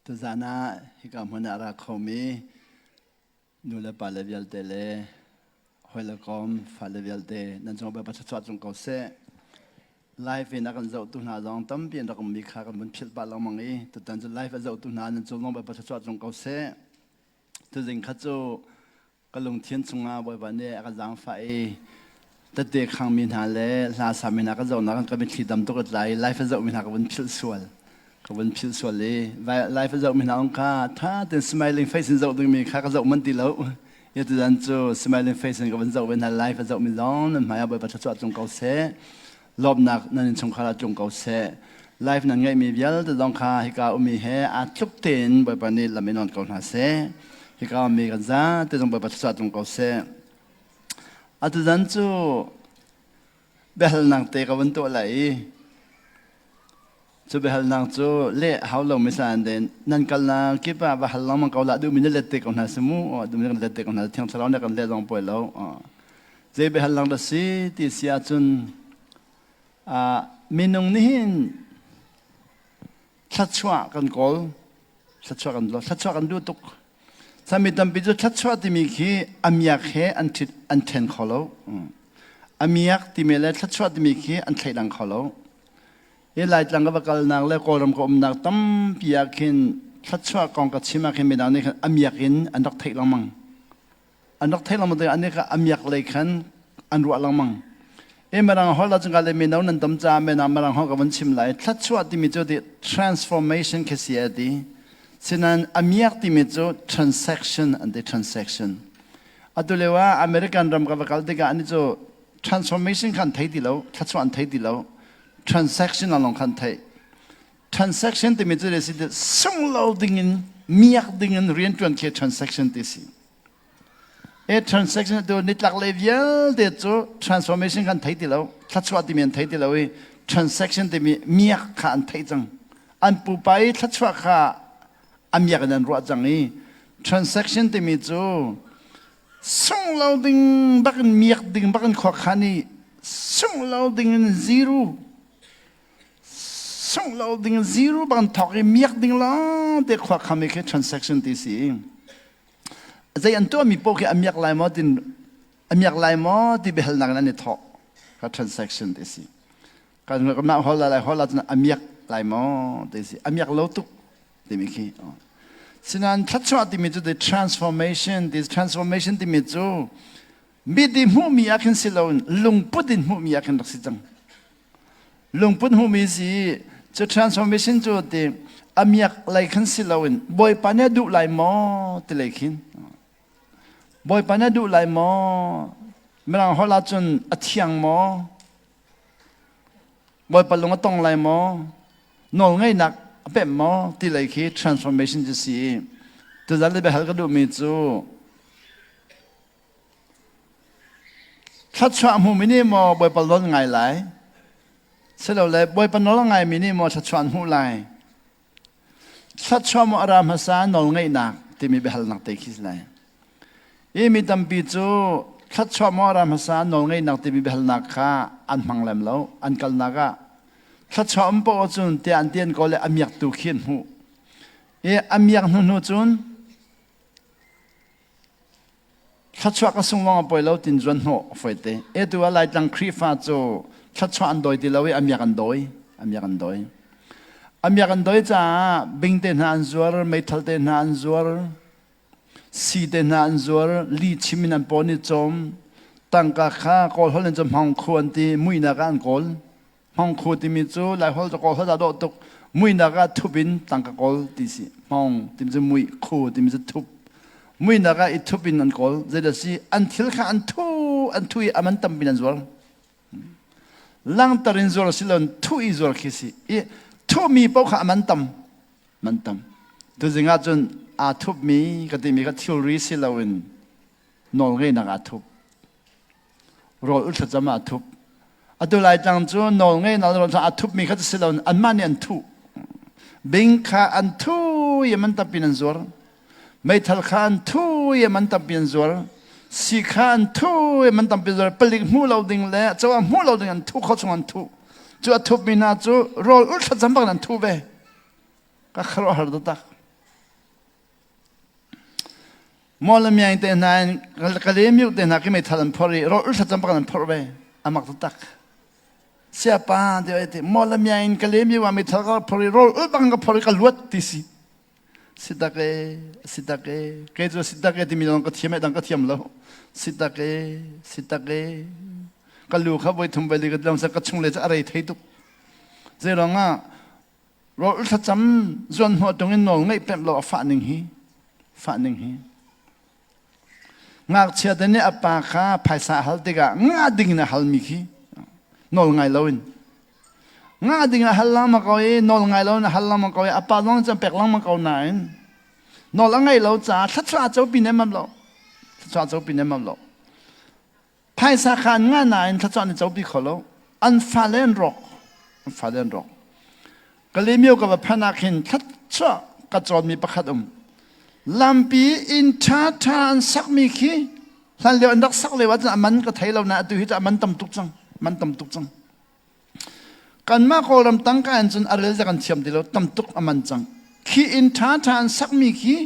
tu zana hikam hona komi nula palavial tele hoilakom falavial te nanjong ba patchat jong ko se life in akan zau tu na jong tam pian rakom mi kha kan mun phil ba lang mangi tu tan life zau tu na nanjong ba patchat jong ko se tu jing kha chu kalung thien chunga boi ba ne aka jang fa e ta te khang min ha le la sa min aka zau na kan ka mi thidam to ka lai life zau min ha ka mun phil sual ka mun phil sual le life zau min ha ong ka tha ten smiling face zau tu mi kha ka zau man ti lo ya tu dan chu smiling face ka mun zau ben ha life zau mi long ma ya boi patchat jong ko se lob nak nan chung kha jong ko se life nan ngai mi bial ta dong kha hi ka umi he a thup ten boi ba ni la menon ko na se hi ka mi kan za te jong ba patchat jong ko se a tu dan chu behal nang te ka wan to lai chu behal nang chu le how long mi san den nan kal na ki pa ba hal lang ko la du mi le te ko na se mu du mi le te ko na thiam salon ne kan le dong poi lo je behal lang da si ti sia chun minung ni hin thlat chwa kan kol thlat chwa kan lo thlat chwa kan du tuk sami tam bi chu thlat chwa ti mi khi amyak he an then kholo amyak ti me le thlat chwa ti mi khi an thlai dang kholo e lai tlang ka bakal nang le koram ko nak tam pia khin thlat chwa kong ka chima khin me na ni amyak in an dak thai lang mang an dak thai lang ma de an ne ka amyak le khan an ru lang mang e marang hol la jang le me nau nan tam cha me na marang ho ka ban chim lai thlat chwa ti mi chu di transformation ke sia di sinan amyak ti mi chu transaction and the transaction adulewa american ram ka bakal de ka ani chu transformation kan thai di lo thlat chwa an thai di lo transaction along kan thai transaction ti mi chu le si de sung lo ding in miak ding in rian tuan ke transaction ti si e transaction do nit lak level de chu transformation kan thai di lo thlat chwa ti men thai di lo transaction ti mi miak kan thai chang an pu pai thlat chwa kha amyak nan ro chang ni transaction ti mi chu sung lo ding bakan miak ding bakan kho khani sung lo ding zero sung lo ding zero bakan thok miak ding la de kho khami ke transaction ti si zai an to mi po ke amyak lai mo tin amyak lai mo ti behal nak na ni tho ka transaction ti si kan na hol la hol la amyak lai mo ti si amyak lo tu ti mi ki sinan thlat chwa ti mi chu the transformation this transformation ti mi chu mi di mu mi akin silon lung putin mu mi akin rak si chang lung put mu mi si chu transformation chu ti amyak lai khan silon boy pa ne du lai mo ti lai khin boy pa ne du lai mo merang hola chun athiang mo boy pa lung atong lai mo nol ngai nak pe mo ti lai khi transformation ji si tu zal le behal ka du mi chu thlat chwa mu mi ni mo boy pa lon ngai lai se lo le boy pa nol ngai mi ni mo thlat chwa hu lai thlat chwa mo aram hasa nol ngai nak ti mi behal nak te khis lai e mi tam pi chu thlat chwa mo aram hasa nol ngai nak ti mi behal nak kha an mang lam lo an kal na ga thlat chwa po chun te an tien ko le amyak tu khian hu e amyak nu chun thlat chwa ka sung wang poi lo tin zon ho foi te e tu lai tang khri fa chu thlat chwa an doi ti lo amyak an doi amyak an doi cha bing te na an zuar mai thal te na an zuar si te na an zuar li chimin an poni chom tang ka kha kol holen chom hong khuan ti mui na kan kol hong khu ti mi chu lai hol to kol ha do tuk mui na ga thupin tang ka kol ti si hong tim chu mui khu tim chu thup mui na ga I thupin an kol je da si an thil kha an thu aman tam bin an zuar lang tarin zuar silon thu I zuar khisi e thu mi po kha aman tam man tam tu zinga chun a thup mi ka ti mi ka theory silawin nol ngai na ga thup rol ul thajama thup atu lai tang chu nol ngai na ro a thup mi kha silon an man an thu bing kha an thu yaman tapin an zuar mai thal kha an thu yaman tapin zuar si kha an thu yaman tapin zuar palik mu lo ding le chawa mu lo ding an thu kho chung an thu chu a thup mi na chu rol ul thajam bang an thu be ka kharo har da ta มอลมีแต่นายกะเลมิวแต่นาคิไม่ทันพอรีเราอุตส่าห์จำปันพอเวอามักตักเสียป้าเดี๋ยวไอ้มอลมีกะเลมิวว่าไม่ทันก็พอรีเราอุบังก็พอรีก็ลวดติสิสิตาเกเกจูสิตาเกที่มีน้องก็เทียมไม่ดังก็เทียมแล้วสิตาเกก็ลูกเขาไปทุ่มไปเลยก็ลองสักกระชงเลยจะอะไรไทยตุกเจ้าเราเราอุตส่าห์จำส่วนหัวตรงนี้น้องไม่เป็นเราฝาหนึ่งฮีงักเชื่อแต่เนี่ยปากข้าภายสาหัลติกะงาดิ่งนะหัลมิคีนอลไงเราอินงาดิ่งนะหัลลังมาเกาเอนอลไงเรานะหัลลังมาเกาเอปาลองจะเป็กลังมาเกาไหนนอลไงเราจ้าทัศน์เจ้าปีนี้มันเราทัศน์เจ้าปีนี้มันเราภายสาขางาไหนทัศน์เจ้าปีเขาเราอันฟาเลนร็อกก็เลยมีโอกาสพนักหินทัศน์กระจอนมีประคัดลำปีอินชาทานสักมีขี้ท่านเลี้ยอันดักสักเลยว่าจะมันก็ไทยเราหน้าตัวที่จะมันต่ำตุกจังกันมาโคลำตั้งกันจนอะไรจะกันเชื่อมดีเราต่ำตุกมันจังขี้อินชาทานสักมีขี้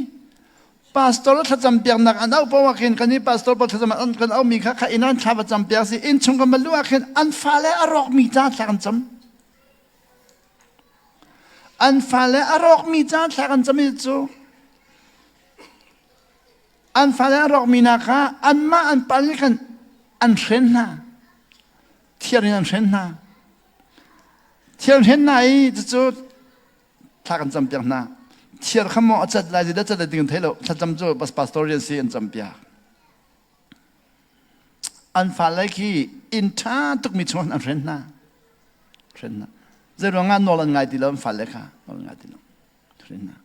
พาสตอร์ถ้าจำเปียกนักอันเอาเพราะว่าเห็นกันนี้พาสตอร์พอถ้าจำอันกันเอามีค่ะอินันชาประจำเปียกสิอินชงกันมาลู่เห็นอันฟ้าและอรอกมีจ้าสักกันจำอันฟ้าและอรอกมีจ้าสักกันจำไม่จู่อันฟ้าและรอกมีนาคาอันมาอันปาลิกันอันเช่นน่ะเทียนอันเช่นน่ะจะจู่ถ้ากันจำเปียกน่ะเทียนขโมยจัดลายจะได้จัดดิ่งเทโลถ้าจำจู่พาสตอร์เรียนซีอันจำเปียกอันฟ้าและขี้อินท่าตุกมีชนอันเช่นน่ะจะรู้งานนอลันไงดีแล้วอันฟ้าและค่ะนอลันไงดีแล้วเช่นน่ะ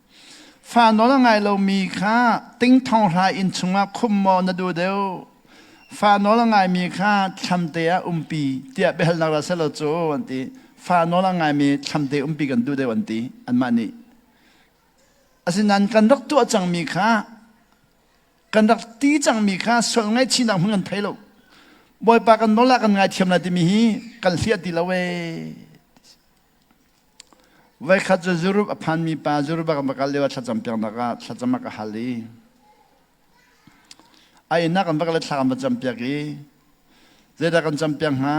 ฟ้านอลไงเรามีค่าติ้งทองรายอินชงว่าคุมมอนดูเดียวฟ้านอลไงมีค่าทำเตียปีเตียเบลนักราเซลโจวันที่ฟ้านอลไงมีทำเตียปีกันดูเดียววันที่อันมานี่อาศัยนั้นกันรักตัวจังมีค่ากันรักตีจังมีค่าส่วนไงชินังเงินไทยเราบ่อยปากันนอลกันไงเทียมนาที่มีกันเสียดีละเวไว้ข้าจะจุรุบพันมีปาจุรุบกันมากันเลยว่าชัดจำเปียงนักชัดจำมากันฮัลลีไอ้นักกันมากันเลยชัดจำเปียกีเจดกันจำเปียงฮะ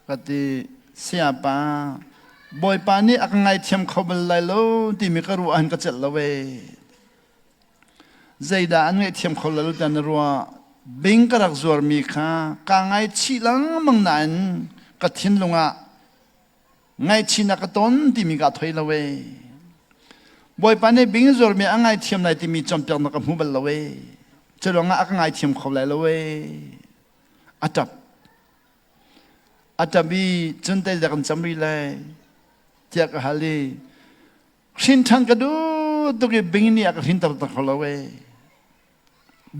ก็ที่เสียปาบ่อยปานี่อักไงเทียมเขาเป็นไรลูที่มีกระรู้อันก็เจ็ดละเวเจดอันไงเทียมเขาเลยลูแต่นรัวบิงกระรักจวมีค่ะกางไงชีลังมังนันก็ทิ้งลงอ่ะไงชินักต้นที่มีกาถอยละเวบ่อยปานในบิงจอร์มีอ่างไงเทียมไหนที่มีจำเปียกนักหูบัลละเวจะลองอ่างไงเทียมเขาเลยละเวอาจับบีจนได้จากจำบีเลยเจ้าก็ฮัลลีสินทันก็ดูตุกีบิงนี่อ่ะสินทันตะเขาละเว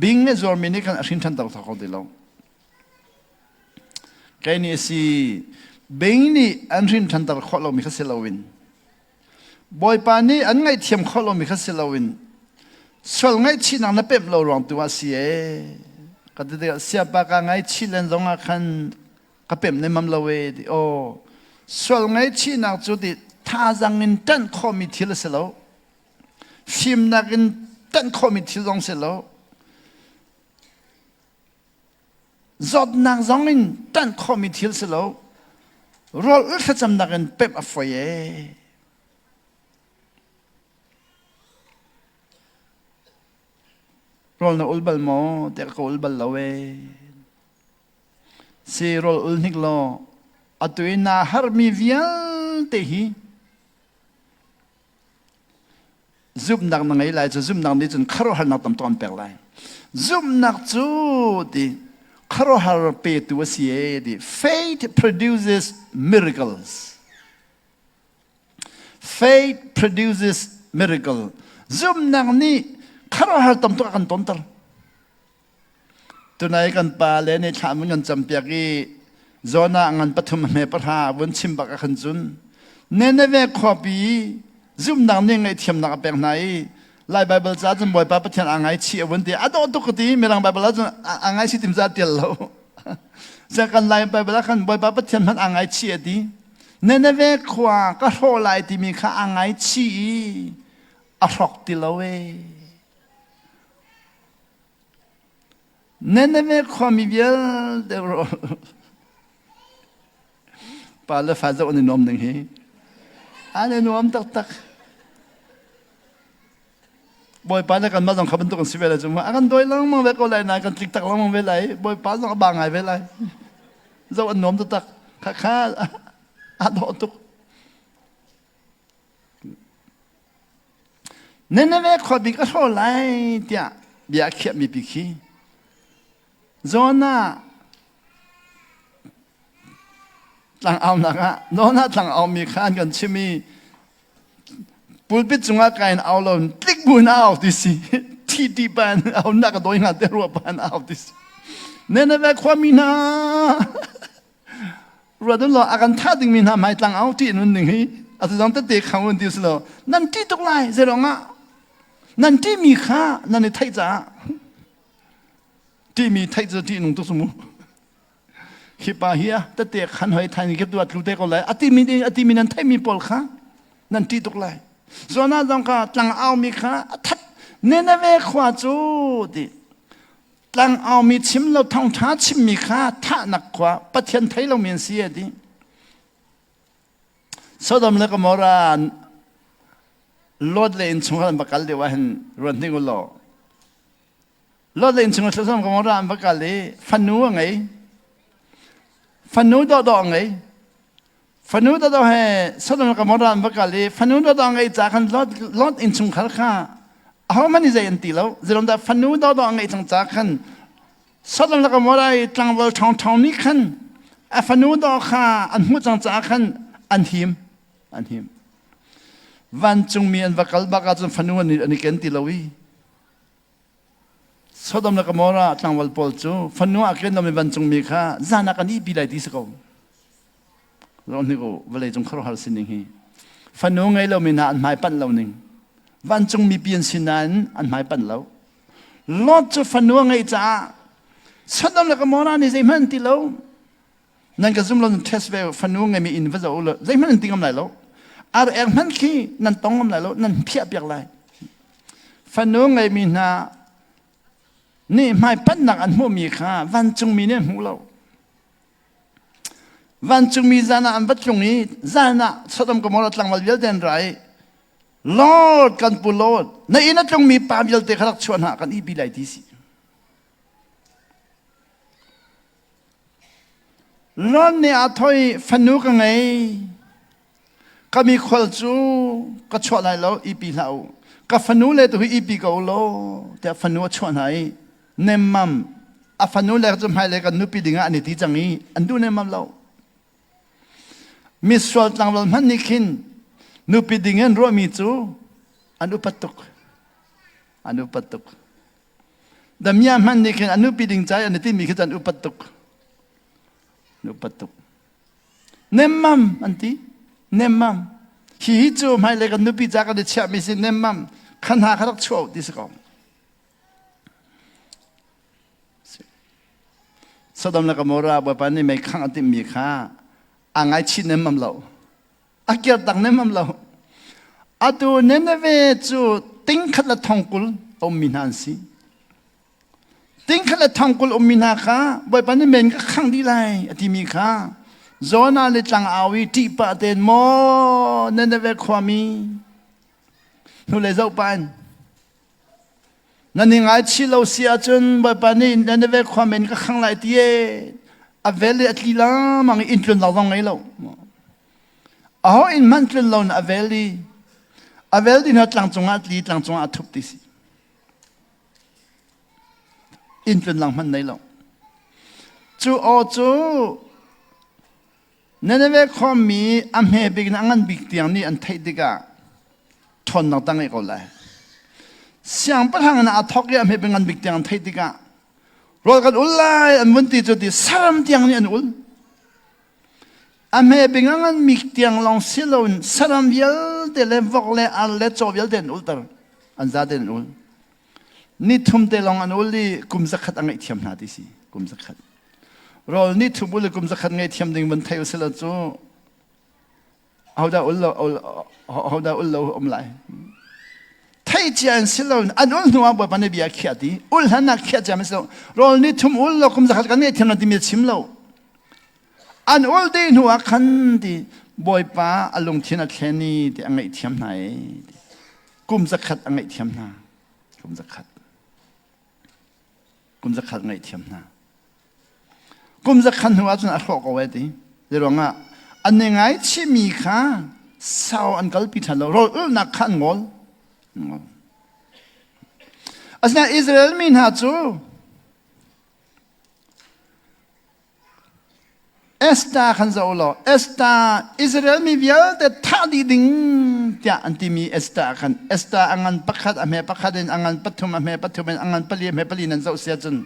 บิงเนี่ยจอร์มีนี่กันสินทันตะเขาดีแล้วแค่นี้สิเบงนี่อันรินทันตะขอเรามีข้าเซลวินบ่อยปานนี้อันไงเทียมขอเรามีข้าเซลวินส่วนไงชีนังนับเป็นเรารองตัวเสียก็จะเสียปากไงชีเลนตรงอาคันก็เป็นในมัมละเวดิโอส่วนไงชีนักจุดท่าจังอินตันคอมิทีละเซลฟิมนักอินตันคอมิทีลงเซลจอดนักจังอินตันคอมิทีละเซลรอลถ้าจำนักเงินเป๊บอฟเย่รอลน่ะอุลบัลโมเด็กก็อุลบัลละเวซีรอลอุลนิกโลอัตุยนาฮาร์มีวิอัลเตฮีซุบนักนั่งไงไล่จะซุบนักนี่จนคาร์ฮันนักตำตอนเปล่าไล่ซุบนักจูดีคาร์ฮันเปตัวเสียดี faith produces miracles faith produces miracle ซุบนักนี่คาร์ฮันตำตัวกันต้นตร์ตัวไหนกันปาเลนในชามันกันจำเปียกีโซนางันปฐมเมปะหาวันชิมบักขันจุนเนเนเวขวบีซุมนังนี่ไงเทียมนักแปลงไหนไล่ไบเบิลจ้าจนบ่อยป้าประเทศอ่างไงเชี่ยวันเดียอดตุกตีไม่รังไบเบิลจนอ่างไงสิติมจ้าเดียวเราจากกันไล่ไบเบิลขันบ่อยป้าประเทศมันอ่างไงเชี่ยดีเนเนเวขวาก็โหไล่ที่มีข้าอ่างไงชี่อรอกติลเว Neneve kwamivel de ro. Pala faza on nom ding he. Ane nom tak. Boy pala kan ma dong khaban to kan sivela juma. Akan doi lang mang ve ko lai na kan tik tak lang mang ve lai. Boy pala ka bangai ve lai. Zo on nom tak kha ado tuk. Neneve kwabi ka ho lai tia. Bia khiap mi pikhi. Zona tlang ao naka nona tlang ao mi khan kan chimmi pulpit chunga kain ao lo klik bun ao disi ti ban ao naka doi nga derwa ban ao disi nena ve khwamina radolo akan thading min ha mai tlang ao ti nun ning hi atu jang te khawun dis lo nan ti tok lai zeronga nan ti mi kha nan ni thai zaที่มีไทยจะที่นุ่งตุสมุคิดป่าเฮียแต่เด็กขันหอยไทยนี่เก็บตัวทุเตก็เลยอติมีนั้นไทยมีปอลค่ะนั่นที่ตกเลยส่วนนั้นต้องการตั้งเอามีค่ะทัดเนนเวขวาจูดิตั้งเอามีชิมเราท่องท้าชิมมีค่ะท่านักขวาประเทศไทยเราเมียนเสียดิสดมเลยก็มอราลดเลยอินชงกันบักกัลเดียวว่าเห็นรวนที่กุลโลลดเลยจึงว่าสมกับเราอันประกาศเลยฟันนูไงฟันนูดอไงฟันนูดอให้สมกับเราอันประกาศเลยฟันนูดอไงจากกันลดอินชงขัดข้าเขามันจะยันตีแล้วจะลงแต่ฟันนูดอไงจังจากกันสมกับเราจังเราทองนี้ขันฟันนูดอข้าอันหัวจังจากกันอันหิมวันจงมีอันประกาศจนฟันนูอันนี้เกินตีแล้ววิสดมนักมอราตั้งวัลปอลจูฟันนัวเกินเราไม่บรรจงมีค่าจานักนี้ปีไรที่สกอเราเนี่ยก็เวลาจงครบหาสิ่งนี้ฟันนัวไงเราไม่นานหมายปั้นเราหนึ่งวันจงมีเปลี่ยนสินันอันหมายปั้นเราลอดจูฟันนัวไงจ้าสดมนักมอรานี่ใจมันตีเรานั่นก็ซุ่มเราเทสเวลฟันนัวไงมีอินฟะโซเราใจมันตีกำไรเราอาร์มันขี้นั่นต้องกำไรเรานั่นเพียบอย่างไรฟันนัวไงมีนานี่ไม่ปั้นหนักอันหัวมีค่าวันจงมีเนี่ยหูเราวันจงมีจานะอันวัดตรงนี้จานะสดมกมรตั้งมาเยอะเด่นไรลอดกันปุโลดในอินัดจงมีปามเยอะเตะขลักชวนหากันอีบีไหลที่สิลอดเนี่ยอาทอยฟันนูกันไงก็มีคนจูก็ชวนอะไรแล้วอีบีเราก็ฟันนูเลยตัวอีบีก็โลแต่ฟันนูชวนไหนเนมัมอาฟันนูเล็กจำให้เล็กกันนุปีดิ่งอันนี้ที่จังนี้อันดูเนมัมเรามิสวลตังวันมันนิคินนุปีดิ่งอันรัวมีจูอันอุปตุกดำยามันนิคินอันนุปีดิ่งใจอันนี้ที่มีคืออันอุปตุกเนมัมอันที่เนมัมฮีจูให้เล็กกันนุปีจากกันเชื่อมิสิเนมัมขันหาขัดชั่วดิสกอมสดมนักมราบปานี่ไม่ขังติมีค่าอ่างไอชินเนมัมเราอาเกียรตังเนมัมเราอาดูเนเนเวจูติ้งขัดละทองกุลอมมินันซีติ้งขัดละทองกุลอมมินาค่าบปานี่เมนก็ขังดีไรอติมีค่าโซนาเลตังอาวิติปะเตนโมเนเนเวความีนูเลเจ้าปันนั่นยังไงที่เราเสียจนแบบนี้นั่นเองความเป็นก็ข้างไหนที่อาเวลีอัตลีลามังอินทรีย์เราต้องไงเราอินมันทรีย์เราอาเวลีนั่นหลังจงอัตลีหลังจงอัตทุบดิสิอินทรีย์หลังมันไหนเราจู่นั่นเองความมีอันเฮบิกนั่งอันบิกเตียงนี่อันไทยดิกาทนนักตั้งไอ้ก็เลยเสียงประทังน่ะทอกยังไม่เป็นงานบิกเตียงไทยดิกะรอกันอุลไลอันวันที่จุดที่สามเตียงนี่อันอุลอันไม่เป็นงานบิกเตียงลองสิลอนสามเยลเดลวอกเลอันเลจอบเยลเดนอุลตร์อันซาเดนอุลนี่ทุ่มเตลองอันอุลลี่กุมสักขัดอันไอเทียมนาดิสิกุมสักขัดรอนี่ทุ่มอุลลี่กุมสักขัดไอเทียมดิ่งบนไทยอุสิลจูเอาได้อุลเราอมไหลไทย เจียนสิลอันอุลนัวบ่ปานเบียเขียดีอุลหันนักเขียจามิสโลรอลนี่ทุมอุลเราคุมสักกันเนี่ยเทียนดิมีชิมเราอันอุลดีนัวคันดีบ่อยป้าอารมณ์เทียนแค่นี้ดีอังไงเทียมไหนกุมสักขัดอังไงเทียมนากุมสักขัดอังไงเทียมนากุมสักขันหัวจนอารมณ์เอาไว้ดีเดี๋ยวngaอันยังไงชิมีค่ะสาวอันกัลปิทันเรารอนักขันงอลอันนั้นอิสราเอลมีหาจูเอสตาขันจะอุลเอสตาอิสราเอลมีเวียแต่ท่าดีดิ่งที่อันที่มีเอสตาขันเอสตาอังอันปักขัดอเมปักขัดอังอันปัทุมอเมปัทุมอังอันปลีอเมปลีนั่นจะเสียจน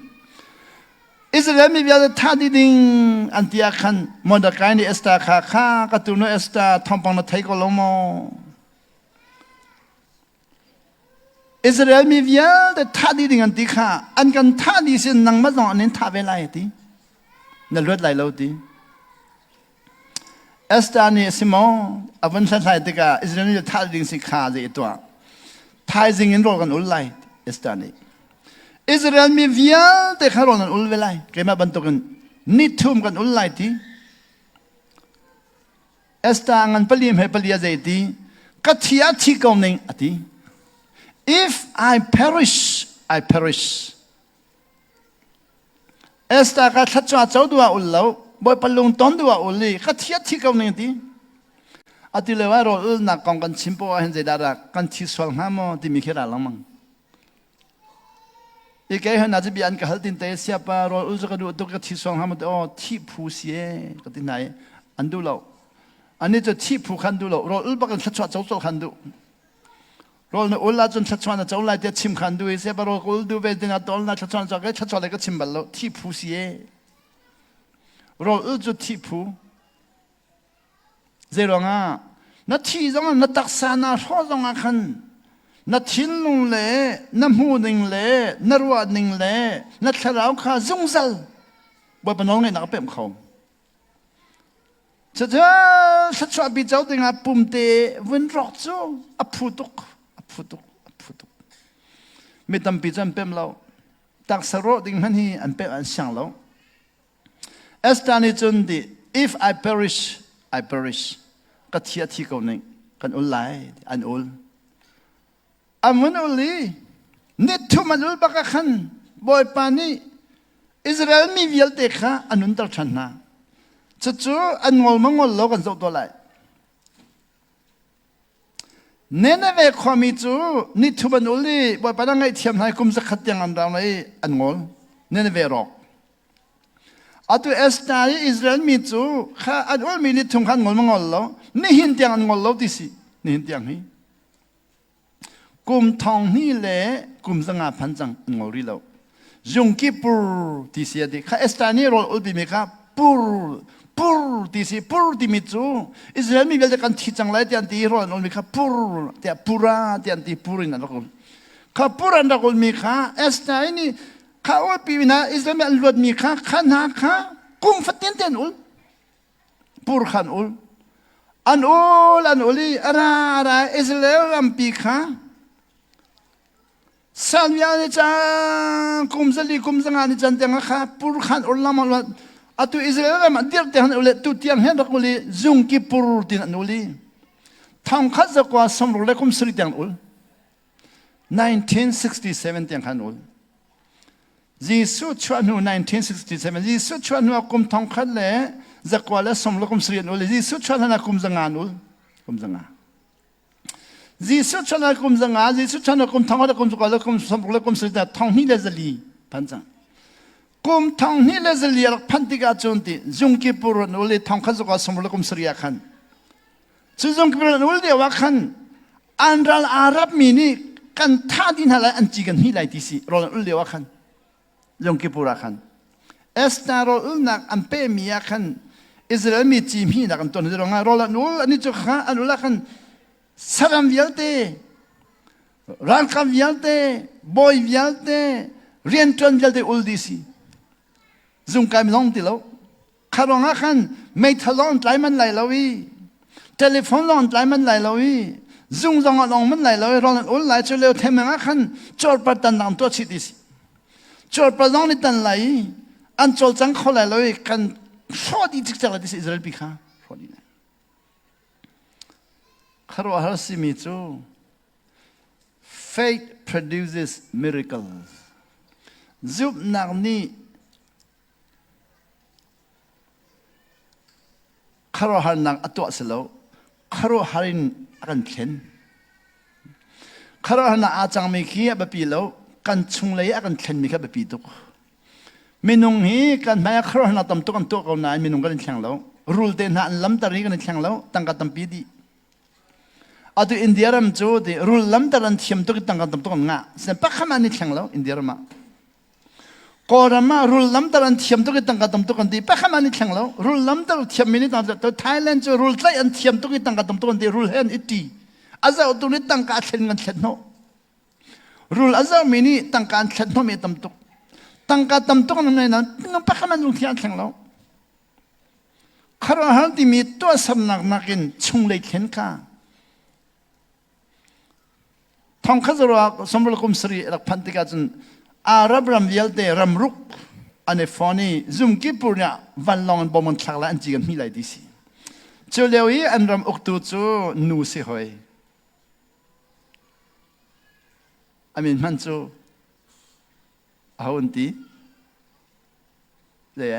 อิสราเอลมีเวียแต่ท่าดีดิ่งอันที่ขันมอดกายนี่เอสตาข้ากระตุ้นเอสตาทอมปังนัทไทยก็ลงมออิสราเอลมีเวียแต่ท่าดีดิ่งอันที่ข้าอันกันท่าดีสินังมาจองอันนี้ท่าเวลาที่นั่นเลือดไหลเราที่เอสตานี่สิมออวันสันไลติกาอิสราเอลจะท่าดิ่งสิขาจะตัวท่าดิ่งอินโรกันอุลไลเอสตานี่อิสราเอลมีเวียแต่ข้ารอกันอุลเวลาเกี่ยมาบรรทุกันนิทุ่มกันอุลไลที่เอสตางันปลีมให้ปลีใจที่กัตยาที่กองหนึ่งอธิ if I perish I perish เอสตากัทัดจ้าเจ้าตัวอุลเลวบ่อยปลุงต้นตัวอุลลีกัตยาที่กองหนึ่งที่อธิเลวารออุลนักกองกันชิมโปเห็นใจดารักกันที่สวงหามที่มีแค่ละลังมังอีกแค่เห็นอาจจะมีอันกับฮัลตินเตเสียปารออุลจะกระดูกตัวกับที่สวงหามอ๋อที่ผู้เสียก็ที่ไหนอันดูเราอันนี้จะที่ผู้ขันดูเรารออุลบักกันชัดชัดเจ้าโซ่ขันดูรออุลลาจนชัดชัดเจ้าไล่เดียชิมขันดูเสียปารออุลดูเวดินาตอลน่าชัดชัดเจ้าก็ชัดชัดเลยก็ชิมบัลโลที่ผู้เสียรออุลจะที่ผู้เจริญอ่ะนัดที่ตรงนั้นนัดตักษานาข้อตรงนั้นขันนัดทิ้งลงเลยนัดหูนิ่งเลยนัดวัดนิ่งเลยนัดทะเลาะข้าจงซัลบ่เป็นน้องไงนักเป็นเขาจะชัดชัดบิดเจ้าดิ่งอ่ะปุ่มเตะวันรอดจูอับพุตุกไม่ต้องบิดจำเป็นเราตักสระดิ่งมันนี่อันเป็นอันช่างเราเอสตานิจุนดี if I perish ก็เทียที่เขาหนึ่งกันอุลไลอันอุลอันมันอุลีนิทุมันอุลบักขันบ่อยปานีอิสราเอลมีวิลเตค่ะอันนุนตัดชันนะจู่ๆอันงอลมังอลโลกันสุดตัวเลยเนเนเวความมีจู่นิทุมันอุลีบ่อยปานังไงเทียมให้กุมสักขัดยังอันเราในอันงอลเนเนเวรอกอัตุเอสตาลีอิสราเอลมีจู่ข้าอันอุลมีนิทุมขันงอลมังอลโลนี่หินเตียงอันงอลโลที่สินี่หินเตียงนี้กุมทองนี่แหละกุมสังอาพันจังงอริโลยงกิปูที่เสียดีข้าเอสตานีโรอุลบิเมข้าปูที่สิปูที่มิจูอิสราเอลมีเวลาการที่จังไรที่อันที่โรอุลมีข้าปูที่ปูราที่อันที่ปูรินันกุลข้าปูรันดักุลมีข้าเอสตานีข้าอุลปีนะอิสราเอลมีลวดมีข้าขันหาข้ากุมฟัดเตียนเตียนอุลปูรขันอุลอันอุลีอะไรอิสราเอลลำปีข้าสัญญาณจังกุมสลีกุมสังหารจังเตียงข้าปูรขันอุลลามาลวัดอัตุอิสราเอลมันเดียร์เตียงอุลีตุเตียงเห็นรักอุลีจุงกิปูรตินันอุลีทางข้าจะกว่าสมรุเลกุมสลีเตียงอุล1967เตียงขันอุลยิสุชวนหัว1967ยิสุชวนหัวกุมทางข้าเลยจะกว่าแล้วสมรุกุมสลีอุลียิสุชวนหัวกุมสังหารอุลกุมสังหารยิสุชนะกุมสังอายิสุชนะกุมทางอะไรกุมสุกอะไรกุมสมบูรณ์กุมสุดแต่ทางนี้เลสลีพันจังกุมทางนี้เลสลีรักพันติกาจุนติจุงกิปุรนุลีทางข้าสุกสมบูรณ์กุมสุริยขันจุงกิปุรนุลีว่าขันอันรัลอาหรับมีนี่กันท่าดินอะไรอันจีกันนี่ไรที่สิรอนุลีว่าขันจุงกิปุระขันเอสตารอลนักอันเปมียขันอิสราเอลมีจีมีนักอันตัวนี้รองรอนุลอันนี้จุกขันอันนุลขันสรามวิลเตรักวิลเตบอยวิลเตเรียนจนวิลเตอุลดิซีจุงกายไม่ต้องติดแล้วข้ารองขันไม่ทะเลาะไหลมันไหลแล้ววิโทรศัพท์ร้อนไหลมันไหลแล้ววิ dùng dòng ở lòng mình lại rồi rồi ôn lại cho leo thêm mấy khăn cho bắt tận làm tôi chỉ đi cho bắt dòng đi tận lại anh cho chẳng khó lại rồi cần khó đi chắc là đi Israel bị khá khó đi này khá rồi hả sĩ mi chú faith produces miracles giúp nàng ni khá rồi hả nàng ở tuổi lâu khá rồi hảกันเข็นคารหนาอาจังมีขี้แบบปีแล้วกันชุงเลยกันเข็นมีแค่แบบปีตุกมีนุ่งฮีกันแม้คารหนาตำตุกันตัวเขาหนายมีนุ่งกันแข่งแล้วรูลเดนหาล้ำตารีกันแข่งแล้วตั้งกันตำปีดีอาตุอินเดียรำจูดีรูลล้ำตารันเทียมตุกตั้งกันตำตุกันงะเส้นปักขมันนี่แข่งแล้วอินเดียรำก็รำมารูลล้ำตารันเทียมตุกตั้งกันตำตุกันดีปักขมันนี่แข่งแล้วรูลล้ำตาเทียมมินิตั้งตัวไทยแลนด์จูรูลไทยอันเทียมตุกตั้งกันตำตุกันดีรูลเฮนอิตีอาจารย์ตัวนี้ตั้งการเช่นกันเช่นโนรูลอาจารย์มินิตั้งการเช่นโนมีตำตุกตั้งการตำตุกนั่นเองนะน้องปักขมันลงที่อันแข่งแล้วคารหันที่มีตัวสำนักนักินชุงเลยเข็นข้าทองข้าจะรักสมบูรณ์กุมสรีรักพันธิกาจนอารับรำเยลเดรำรุกอันนี้ฟอนี่ซุ่มกิปุเนี่ยวันลองบอมันชักละอันจีกันมีหลายดีสิเจ้าเลี้ยวอีอันรำอุกตูจูนูสิหอยอามินมันจูเอาอันตีเลย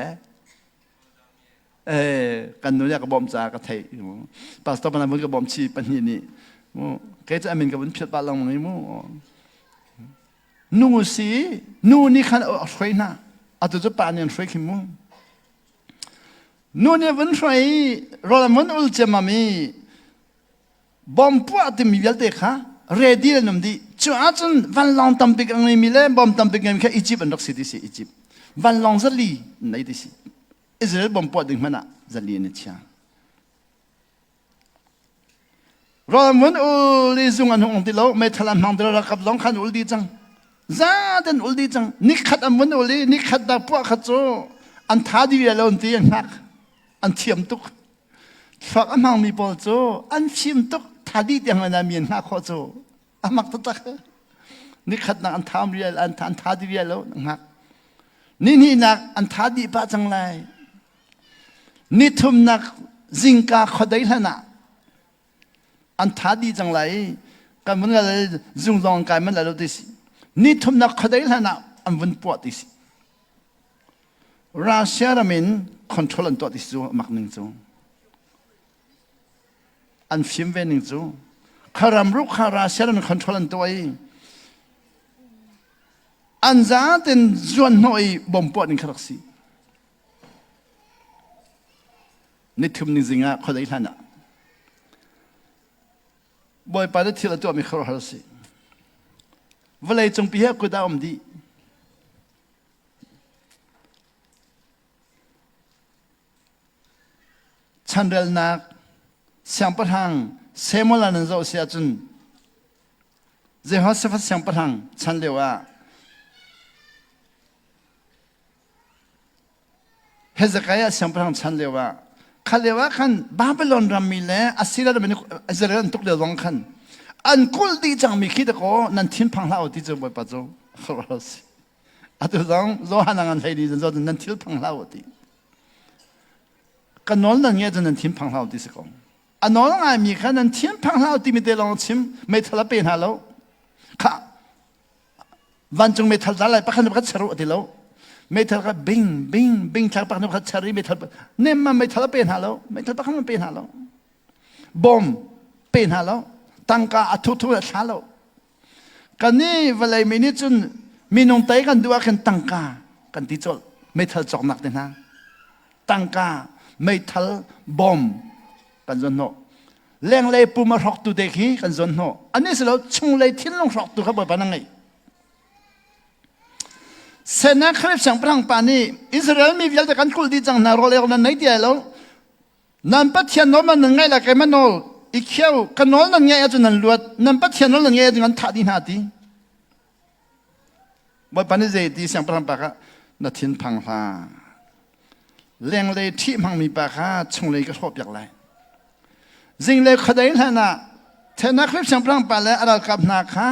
กันนู้นเนี่ยก็บอมจากระไทยปัสตอปนันมันก็บอมชีปัญญานี่แกจะอามินกับมันเพียรบาลังมั้งมั้งนู่สินู่นี่ขันเอาช่วยนะอาตุจะปานยันช่วยขิมมั้งนู่เนี่ยวันช่วยรอละมันอุลเจมามีบอมปัวติมีเวลเด็กฮะเรดี้เลยนุ่มดีจู่อาจารย์วันลองตั้มปิกังมีเล่บอมตั้มปิกังมีแค่อียิปต์อันดักสิดิสิอียิปต์วันลองจะลีไหนดิสิอิสราเอลบอมปัวดึงมันอะจะลีนี่เชียรอมันอุลีซุงอันหงติโลไม่ทลันมังเดลกับลองขันอุลดีจังซาเดนอุลดีจังนิขัดอันมันอุลีนิขัดดาปัวขัดโจอันท้าดีเวลาอันตีอันนักอันเทียมตุกฝักอันมังมีปอลโจอันเทียมตุกท้าดีเดียงมันมีอันนักขอโจอันมักตุกนิขัดนักอันท้าดีเวลอันท้าดีเวลานักนี่นักอันท้าดีป้าจังไรนี่ทุ่มนักจิงกาขดได้แล้วนะอันท้าดีจังไรกันมันอะไรจุงจองกันมันอะไรดิสินี่ทุ่มนักขดได้แล้วนะอันวันปวดดิสิรัสเซียรามินคอนโทรลตัวดิสิจูมักหนึ่งจูอันฟิมเวหนึ่งจูคารามรุกคารัสเซียรามินคอนโทรลตัวเองอันจ้าเต็นจวนหน่อยบ่มปวดหนึ่งครั้งสินี่ทุ่มนิจิงะขดได้แล้วนะบ่อยไปได้ทีละตัวมีครอบสิเวลาจงพิจารณากูได้อมดีฉันเรียนนักเสียงประทังเสมอลานันโจเสียจนเจ้าเสฟเสียงประทังฉันเรียกว่าเฮซกายะเสียงประทังฉันเรียกว่าเขาเรียกว่าขันบาบิโลนรามีเล่อัสซีราเป็นอิสราเอลตุกเดือดร้อนขันอันกุลดีจังมีคิดก็นั่นทิ้งพังลาวที่จะไปปัจจุบันสิอัตุจังโลหะนังไทยดีจังนั่นทิ้งพังลาวที่กันนอนนั่นเงี้ยจะนั่นทิ้งพังลาวที่สิกองอันนอนนั่นมีขันนั่นทิ้งพังลาวที่มีเดลองชิมไม่ทะเลเป็นฮาโลค่ะวันจงไม่ทะเลอะไรปะขันปัจจุบันที่เราไม่ทะเลก็บิงจากปากนกขัดชารีไม่ทะเลเนี่ยมันไม่ทะเลเป็นหาแล้วไม่ทะเลปากมันเป็นหาแล้วบอมเป็นหาแล้วตั้งกาอัทุทุชาแล้วกันนี่เวลามีนิจนมีนงเตกันดูว่ากันตั้งกากันที่จดไม่ทะเลจอกหนักเลยนะตั้งกาไม่ทะเลบอมกันจนโนแรงเลยปูมาหอกตัวเด็กฮีกันจนโนอันนี้สิเราชงเลยทิ้งลงหอกตัวเขาบอกปานังไงเสนาคริสต์สังพรังปานีอิสราเอลมีวิญญาณกันคุลดีจังนาโรเลกันไหนเดียวแล้วนั่นปัจเจียนโนมันหนึ่งไงล่ะแกมันโนอีเขียวกันโนนั่นไงอาจจะนั่นลวดนั่นปัจเจียนโนนั่นไงอาจจะนั่นทัดดีนาดีบ่ปานีเจดีสังพรังปากะนัดทิ้งพังลาเลี้ยงเลยที่พังมีปากะชงเลยก็ชอบอย่างไรสิ่งเลยขดายแล้วนะ เทนักคลิปเสียงพลังไปแล้วอะไรกับนาคา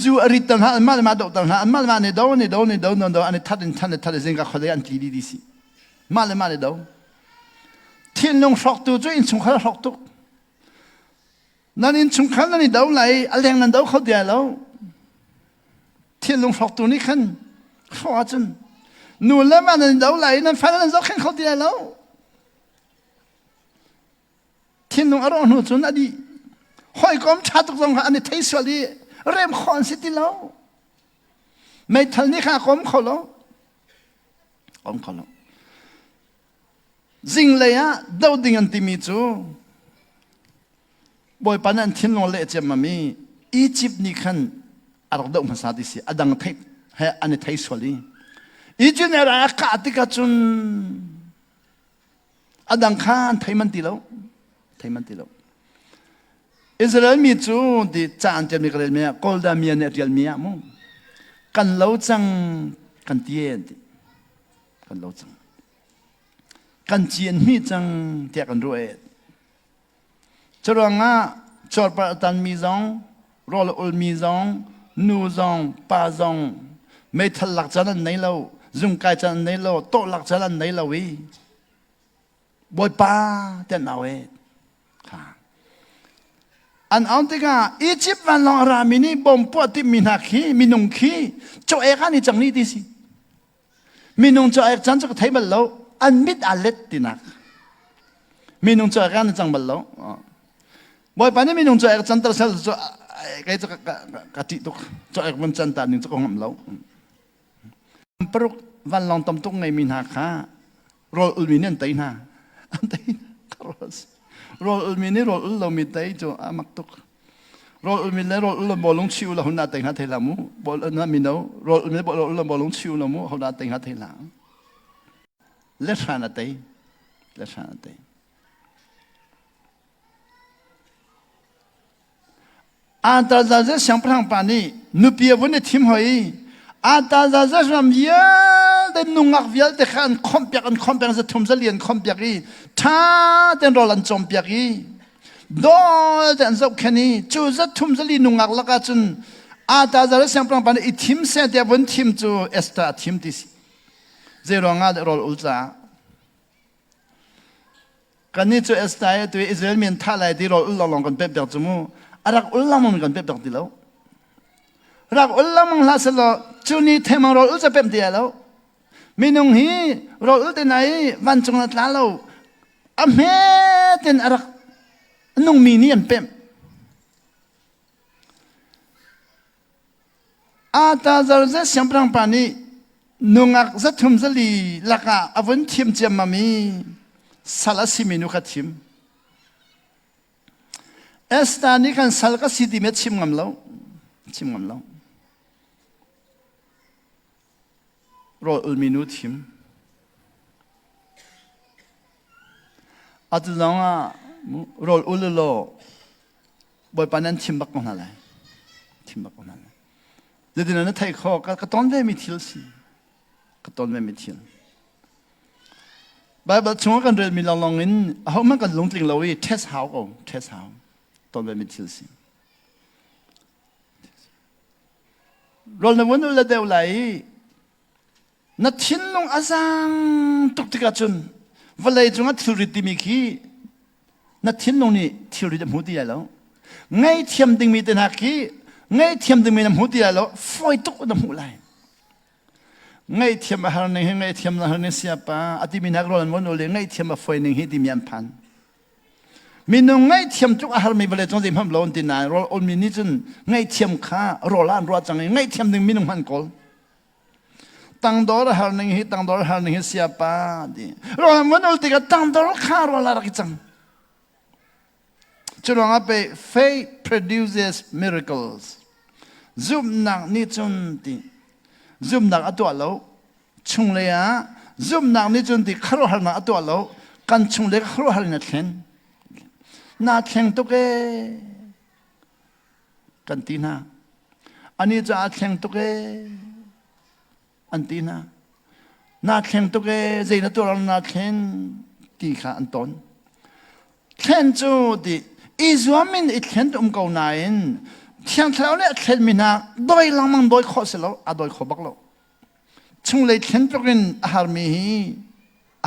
จูอริตันฮะอันมาดูตันฮะอันมาเนี่ยดูอันนี้ทัดสิงกับคนเดียนทีดีสิมาเลยดูที่ลงฟอกตัวจุอินชุงขลฟอกตัวนั่นอินชุงขลนั่นดูไหลอะไรนั่นดูเขาเดียวแล้วที่ลงฟอกตัวนี่ขันขวาจนนู่นแล้วมันนั่นดูไหลนั่นฟันนั่นดูขันเขาเดียวแล้วที่ลงอารมณ์หนูจนอดีหอยก้มชาตุกตรงอันนี้ไทยสวัสดีเริ่มขอนสิติแล้วไม่ทันนี่ข้าก้มเขาแล้วจริงเลยอะดาวดิ่งอันที่มีจูบ่อยปานนั้นที่ลงเละเจ็บมามีอียิปต์นี่ขันอารมณ์ดาวภาษาดิสิอดังไทยให้อันนี้ไทยสวัสดีอีจิปต์เนี่ยรักอาติกาจุนอดังข้านไทยมันตีแล้วอิสราเอลมีจูที่จานเจมีกระเดียกอลดามีเนเรียลมีอะมั้งกันเล่าจังกันเทียนกันเล่าจังกันเจียนมีจังเทียกันรวยจรวงอ่ะจอดปะตันมีซองรอลอุลมีซองนูซองปาซองไม่ทันหลักจันไหนเราจุงกายจันไหนเราโตหลักจันไหนเราวิบ่อยป้าเต้นเอาเองอันอันที่ก็อียิปต์วันลองรามินีบอมปวดที่มินักขี้มินุงขี้โจเอกันนี่จังนี่ดิสิมินุงโจเอกจันจะไทยบัลโลอันมิดอัลเลตตินักมินุงโจเอกันนี่จังบัลโลบ่อยปานนี้มินุงโจเอกจันตระเซลโจไอ้จะกะติตุกโจเอกมันจันตาหนึ่งจะคงหำเล่าปรุกวันลองตำตุกในมินักข้ารออุลมินีอันไตน่าคารอสรออุลมินีรออุลเรามีไตโจอามักตุกรออุลมินีรออุลเราบอลงชิวเราหัวหน้าแต่งหัดเทลามูบอลนั่นมินเอารออุลมินีบอลเราบอลงชิวเรามูหัวหน้าแต่งหัดเทลาเล็ดขานาเตอาตาจะเสียงพลังปานีนุปีวันนี้ทีมหอยอาตาจะรำเยอะแต่นุ่งอักเยอะแต่ขันคอมเปียกจะทุ่มจะเลียนคอมเปียกท่าแต่รอลันจอมเปียกโดนแต่อันสักแค่นี้จู่จะทุ่มจะลีนุ่งอักละกันจนอาตาจะเสียงพลังปานีอีทีมเสียแต่วันทีมจู่เอสตาทีมที่สิเจรองอาเดรออุลจ้ากันนี้จู่เอสตาตัวอิสราเอลมีนท่าไรที่รออุลลองกันเป๊ะๆจมูกรักอุลลามกันเป๊ะๆดีแล้วรักอุลลามลาสละจุนี่เทมังรออุลจะเป๊ะดีแล้วมินุงฮีรออุลที่ไหนวันจงนัดลาเราอเมตินรักนุ่งมีนี่อันเป๊ะอาตาจะเสียงพลังปานีนุ่งอักจะทุ่มจะลีลักอาอวันทีมเจมามีสารสิมินุขัดทีมเอสตานี่กันสัลกัสิดิเมชิมงำเล่ารออุลมินุทิมอาจจะลองอ่ะรออุลโลบ่อยปานนั้นทิมบักคนอะไรเดี๋ยวนั้นไทยข้อก็ต้นเวมิทิลสิก็ต้นเวมิทิลบางช่วงกันเรียนมีลองอินเขามันกันลงจริงเราเทสเฮาตอนเป็นมิตรสิเราในวันนั้นเดียวไหลนัดทิ้งลงอาซังตุกติกาจุนวันเลยจงอัดทิวริติมิคีนัดทิ้งลงนี่ทิวริติมหูดีแล้วไงเทียมดึงมีแต่นักคีไงเทียมดึงมีน้ำหูดีแล้วไฟตุกน้ำหูไหลไงเทียมอาหารหนึ่งไงเทียมอาหารหนึ่งเสียป้าอธิมินักเราในวันนั้นเลยไงเทียมไฟหนึ่งให้ดิมยันพันมีนุ่งไงเทียมจุกอาหารมีเวลาจงจิมพัมโลนตินายรออุลมินิจุนไงเทียมข้ารอล้านรอจังไงเทียมหนึ่งมีนุ่งมันกอลตั้งดอร์อาหารหนึ่งให้ตั้งดอร์อาหารหนึ่งให้เสียป้าดิรอมันอุลติกาตั้งดอร์ข้ารอล้านรักจังจุดว่าไป faith produces miracles ซุ่มนักนี่จุนติซุ่มนักอัตัวเราชุงเลยอ่ะซุ่มนักนี่จุนติข้ารอหานักอัตัวเรากันชุงเลยข้ารอหานักเข็นน่าแข่งตุกเอกันตีน่าอันนี้จะแข่งตุกเออันตีน่าแข่งตุกเอใจน่าตัวเราน่าแข่งตีขาอันตอนแข่งจูดิ Izuamin itchen kau nain thiang thlau le thlen mina doi lamang doi kho selo a doi kho baklo chung le thlen prokin harmi hi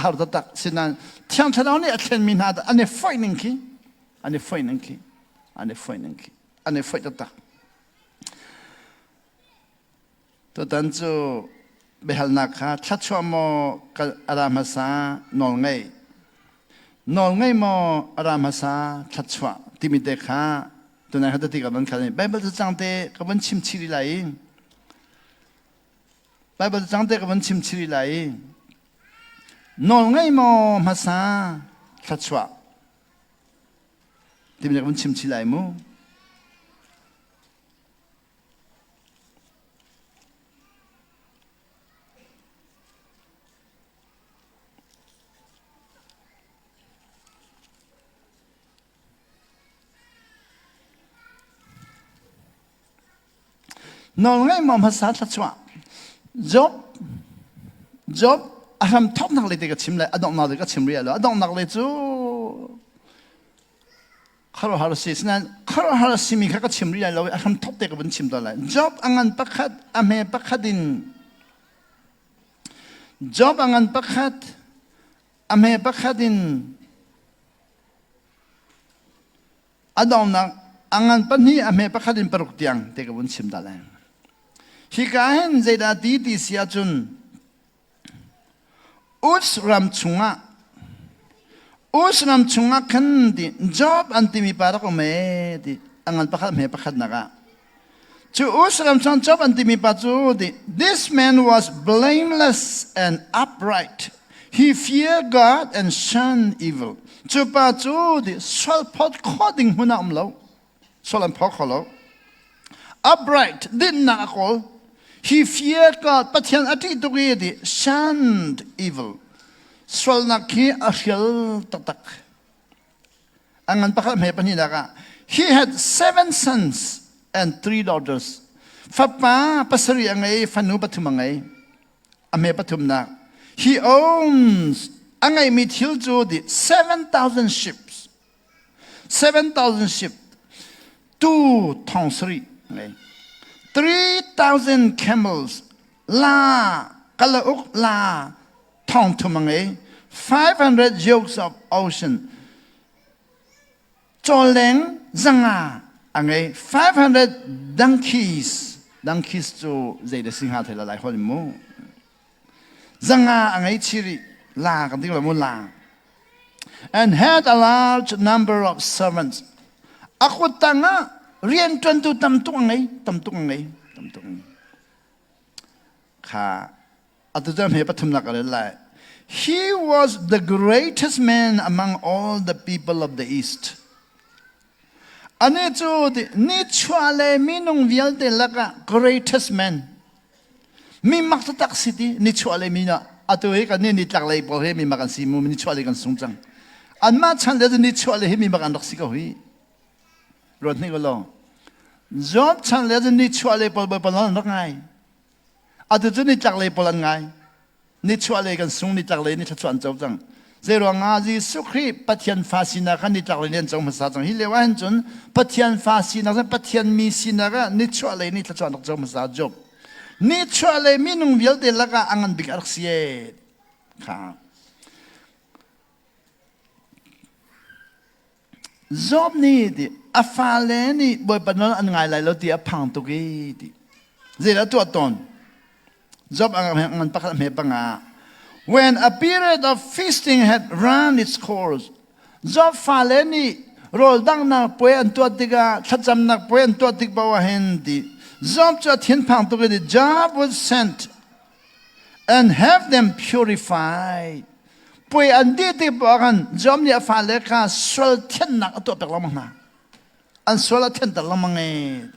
har da tak sinan thiang thlau le thlen mina da ane foining ki ane foining ki ane foining ki ane foi da tak to tan chu behal na kha thachwa mo aramasa nol ngai mo aramasa thachwa timite khaตัวนั้นเขาจะตีกับมันกันไบเบิลจะจังเตะกับมันชิมชิริไลไบเบิลจะจังเตะกับมันชิมชิริไลนอนไงมอมาซาทัชวะที่มันกับมันชิมชิริไลมูนอนไงมองภาษาทัชวะจบอารมณ์ทบนักเลยเด็กชิมเลยอดองนักเลยก็ชิมเรียแล้วอดองนักเลยจูข้าวหาราสิสนั้นข้าวหาราสิมีข้าก็ชิมเรียแล้วอารมณ์ทบเด็กก็เป็นชิมตัวเลยจบอังอันปักขัดอเมปักขัดินจบอังอันปักขัดอเมปักขัดินอดองนักอังอันปันนี้อเมปักขัดินปรุกเตียงเด็กก็เป็นชิมตัวเลยฮิกาเห็นใจดาดีที่เสียจุนอุสรำชุงะขันดิจอบอันที่มีปารักเมดิอังอันประคัดเมประคัดนักจูอุสรำชุงะจอบอันที่มีปาจูดิ This man was blameless and upright. He feared God and shunned evil. จูปาจูดิสวลพอดข้อดิ่งหัวหน้าเราสวลพอดข้อเรา upright ดิ้นหนักคนHe feared God, but he had shunned evil. Swalnaki ahyal tatak. Angan pakal may paninaga. He had 7 sons and 3 daughters. Fapa pasari angay fanu patumangay. Ame patum na. He owns angay mithil jodi 7,000 ships. 7,000 ships. 2 thawngtha. 3,000 camels, la, kalauk la, tong tumangay, 500 yokes of ocean, choleng zanga, angay, 500 donkeys to zay de singha thela lai hol mo, zanga angay chiri, la, kanting mo la, and had a large number of servants. Ako tanga, Rian tuan tu tam tung ngay, Ka, atujam he patum nakalala. He was the greatest man among all the people of the East. Ane tu ni chuale minung vialte laka greatest man. Mi maktatak city ni chuale mina. Atuhe ka ni taklay po he mi makan simu ni chuale kan sungchang. An ma chan le ni chuale he mi makan daksika hui. Rot ni ko lo. Job chan le ni chuale pol pol nak ngai. Atu tu ni taklay polan ngai. Ni chuale kan sung ni taklay ni chuan job chang. Zero nga ji sukri pathian fasina kan ni taklay ni chong masa chang. Hilewan chun pathian fasina kan pathian mi sina ka ni chuale ni chuan chong masa job. Ni chuale minung vial de laka angan big arksiye. Ka. Job ni di afale ni boy panon an ngai lai lo ti apang to gi di. Zera tu aton. Job ang pakal me panga. When a period of feasting had run its course, Job fale ni rol dang na poe an tu tiga chacham na poe an tu tig bawahen di. Job cha thin pang to gi Job was sent and have them purified. Poe an di ti bagan Job ni afale ka sol thin na to pek lamang na. An sol thin ta lamang e.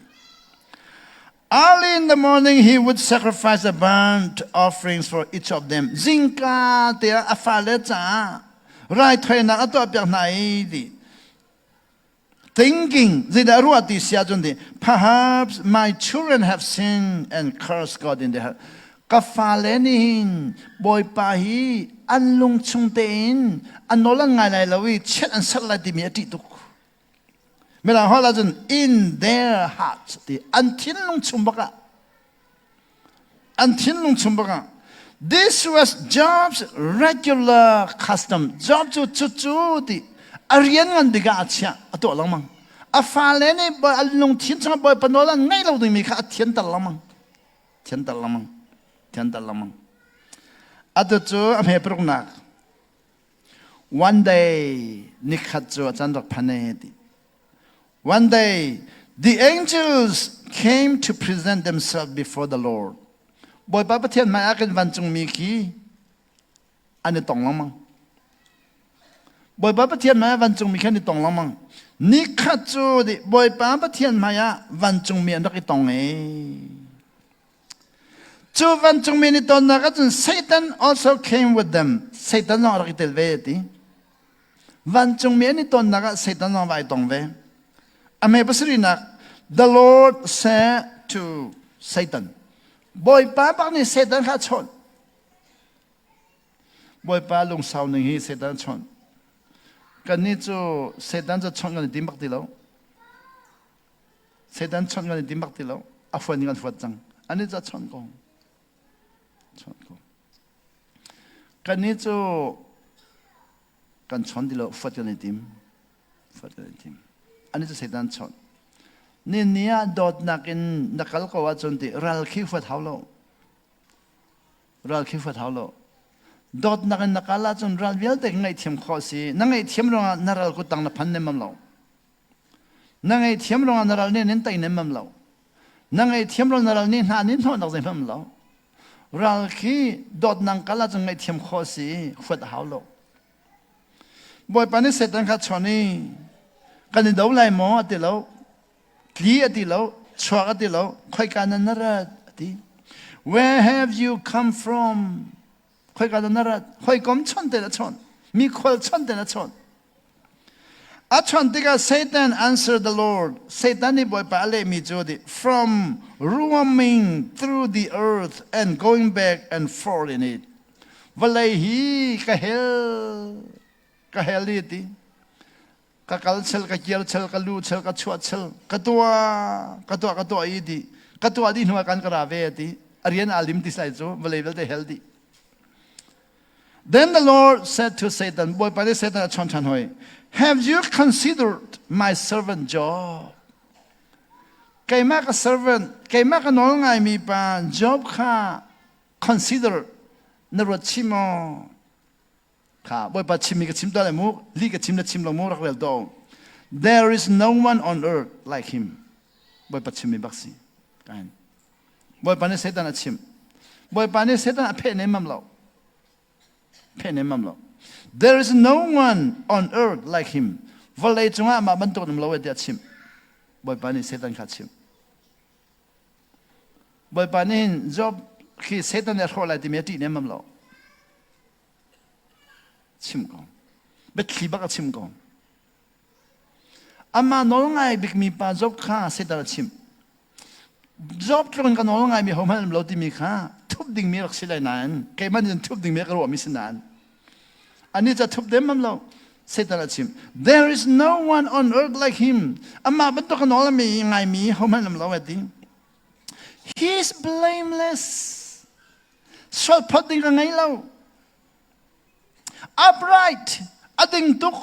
Early in the morning, he would sacrifice the burnt offerings for each of them. Zinka te afaleta, right na ato apyak na idi. Thinking, zidaruati siyajundi, perhaps my children have sinned and cursed God in their heart. Kafalenin, boy pahi, anlung chungtein, anolang ngalay lawi, chet and salati mi atituk. เวลาเขาเราจน in their hearts ที่อันทิ้งลงชุมบกะอันทิ้งลงชุมบกะ this was Job's regular custom Job จู่ที่อาเรียนกันดีกาอาเชียตัวละมั้งอาฟ้าเลนี่บ่อันลงทิ้งจังบ่ปนโอละไงเราถึงมีค่าทิ้งตละมั้งทิ้งตละมั้งทิ้งตละมั้งอาตัวจู่อเมปรุกนัก one day นิคัดจู่จันทร์พันเนติ one day the angels came to present themselves before the Lord บ่ปะประเทศมาอากันวันจงมีขีอันนี้ตรงละมั้งบ่ปะประเทศมาวันจงมีแค่นี้ตรงละมั้งนิคัดจู่ดิบ่ปะประเทศมาวันจงมีอันนั้นก็ตรงเอจู่วันจงมีนี่ตอนนั้นก็จน Satan also came with them Satan นั่งรักเตลเวติวันจงมีนี่ตอนนั้นก็ Satan นั่งไว้ตรงเวอเมริกาสิรินัก The Lord said to Satan บ่อยป้าปักนี่ Satan ข้าชนบ่อยป้าลงเสาหนึ่งให้ Satan ชนกันนี่จู่ Satan จะชนกันในดิมบักติแล้ว Satan ชนกันในดิมบักติแล้วอาฟันกันฟัดจังอันนี้จะชนกองกันนี้จู่กันชนดิแล้วฟัดกันในดิมอันนี้จะ Satan ชนนี่เนี่ยโดดนักอินนักลกว่าจนที่รัลคิฟัดเท้าโลโดดนักอินนักลาจนรัลเวลเด็กไงเทียมข้อสีนั่งไงเทียมรองนารัลกุตังนับพันเนมัมโลนั่งไงเทียมรองนารัลเนี่ยนินไตเนมัมโลนั่งไงเทียมรองนารัลนี่นานินโหนักใจมัมโลรัลคิโดดนักลาจนไงเทียมข้อสีฟัดเท้าโลบ่อยปานนี้เสร็จแล้วครับชนี่กันนี่ดูไล่หมอติแล้วคลีติแล้วชัวติแล้วใครกันนั่นน่ะติ Where have you come from ใครกันนั่นน่ะใครก้มชนแต่ละชนมีคนชนแต่ละชนอาชนที่ก็ Satan answered the Lord Satan นี่บ่อยปานเลยมีจุด from roaming through the earth and going back and forth in it วันเลยฮีก็เฮลิติก็กัลเชลก็เกียร์เชลก็ลูเชลก็ชวดเชลก็ตัวอีดีก็ตัวดีหน่วยกันกระเวติเรียนอาลิมที่ใส่จูวันเลยเวลได้เฮลดี Then the Lord said to Satan บ่อยไปได้ Satan ชนหอย Have you considered my servant Job ใครมากกับ servant ใครมากกับน้องไงมีปาน Job ค่ะ consider นรชิมอค่ะบ่อยปัจฉิมมีกับชิมตัวอะไรมุกลีกับชิมและชิมลงมุกรักเวลโต There is no one on earth like him บ่อยปัจฉิมมีบักซีกันบ่อยปานนี้เสด็จชิมบ่อยปานนี้เสด็จเพนเนมัมเราThere is no one on earth like him วันเลยจงอามาบรรทุกนำเราไว้เดียชิมบ่อยปานนี้เสด็จขัดชิมบ่อยปานนี้จอบคือเสด็จเนี่ยเขาอะไรที่มีที่เนมัมเราชิมก่อนเบ็ดขี้บักชิมก่อนอามาโน้องไงบิกมีปาจบข้าเสด็จชิมจบตรงกันโน้องไงมีหัวมันเราที่มีข้าทุบดิ่งมีรักสิเลยนานแกมันจะทุบดิ่งมีกระโดดมีสินานอันนี้จะทุบเด็มมันเราเสด็จชิม There is no one on earth like him อามาบรรทุกกันโน้องมีไงมีหัวมันเราแบบนี้ He is blameless ชอบพอดิ่งกันไงเรา Upright, ading-tuk,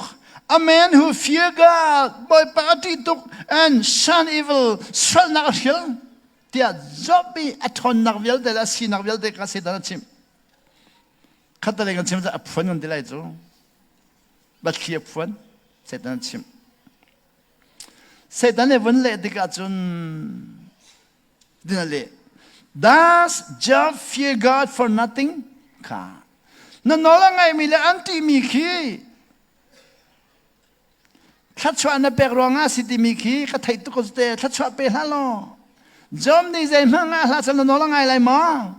a man who fear God, boy pati-tuk, and shun evil, swal nakashil. Tiya, zobi aton nakviel de la si nakviel de kasi dana chim. Katalingan chim sa apuan ng dilay zo. Ba't ki apuan? Sa dana chim. Sa dana wunle di ka chun dinali. Does Job fear God for nothing? Ka. Nanola ngay mila anti miki. Kachwa na pero nga si Timiki katay to ko ste kachwa pe halo. Jom ni zay mga hlasal nanola ngay lay mo.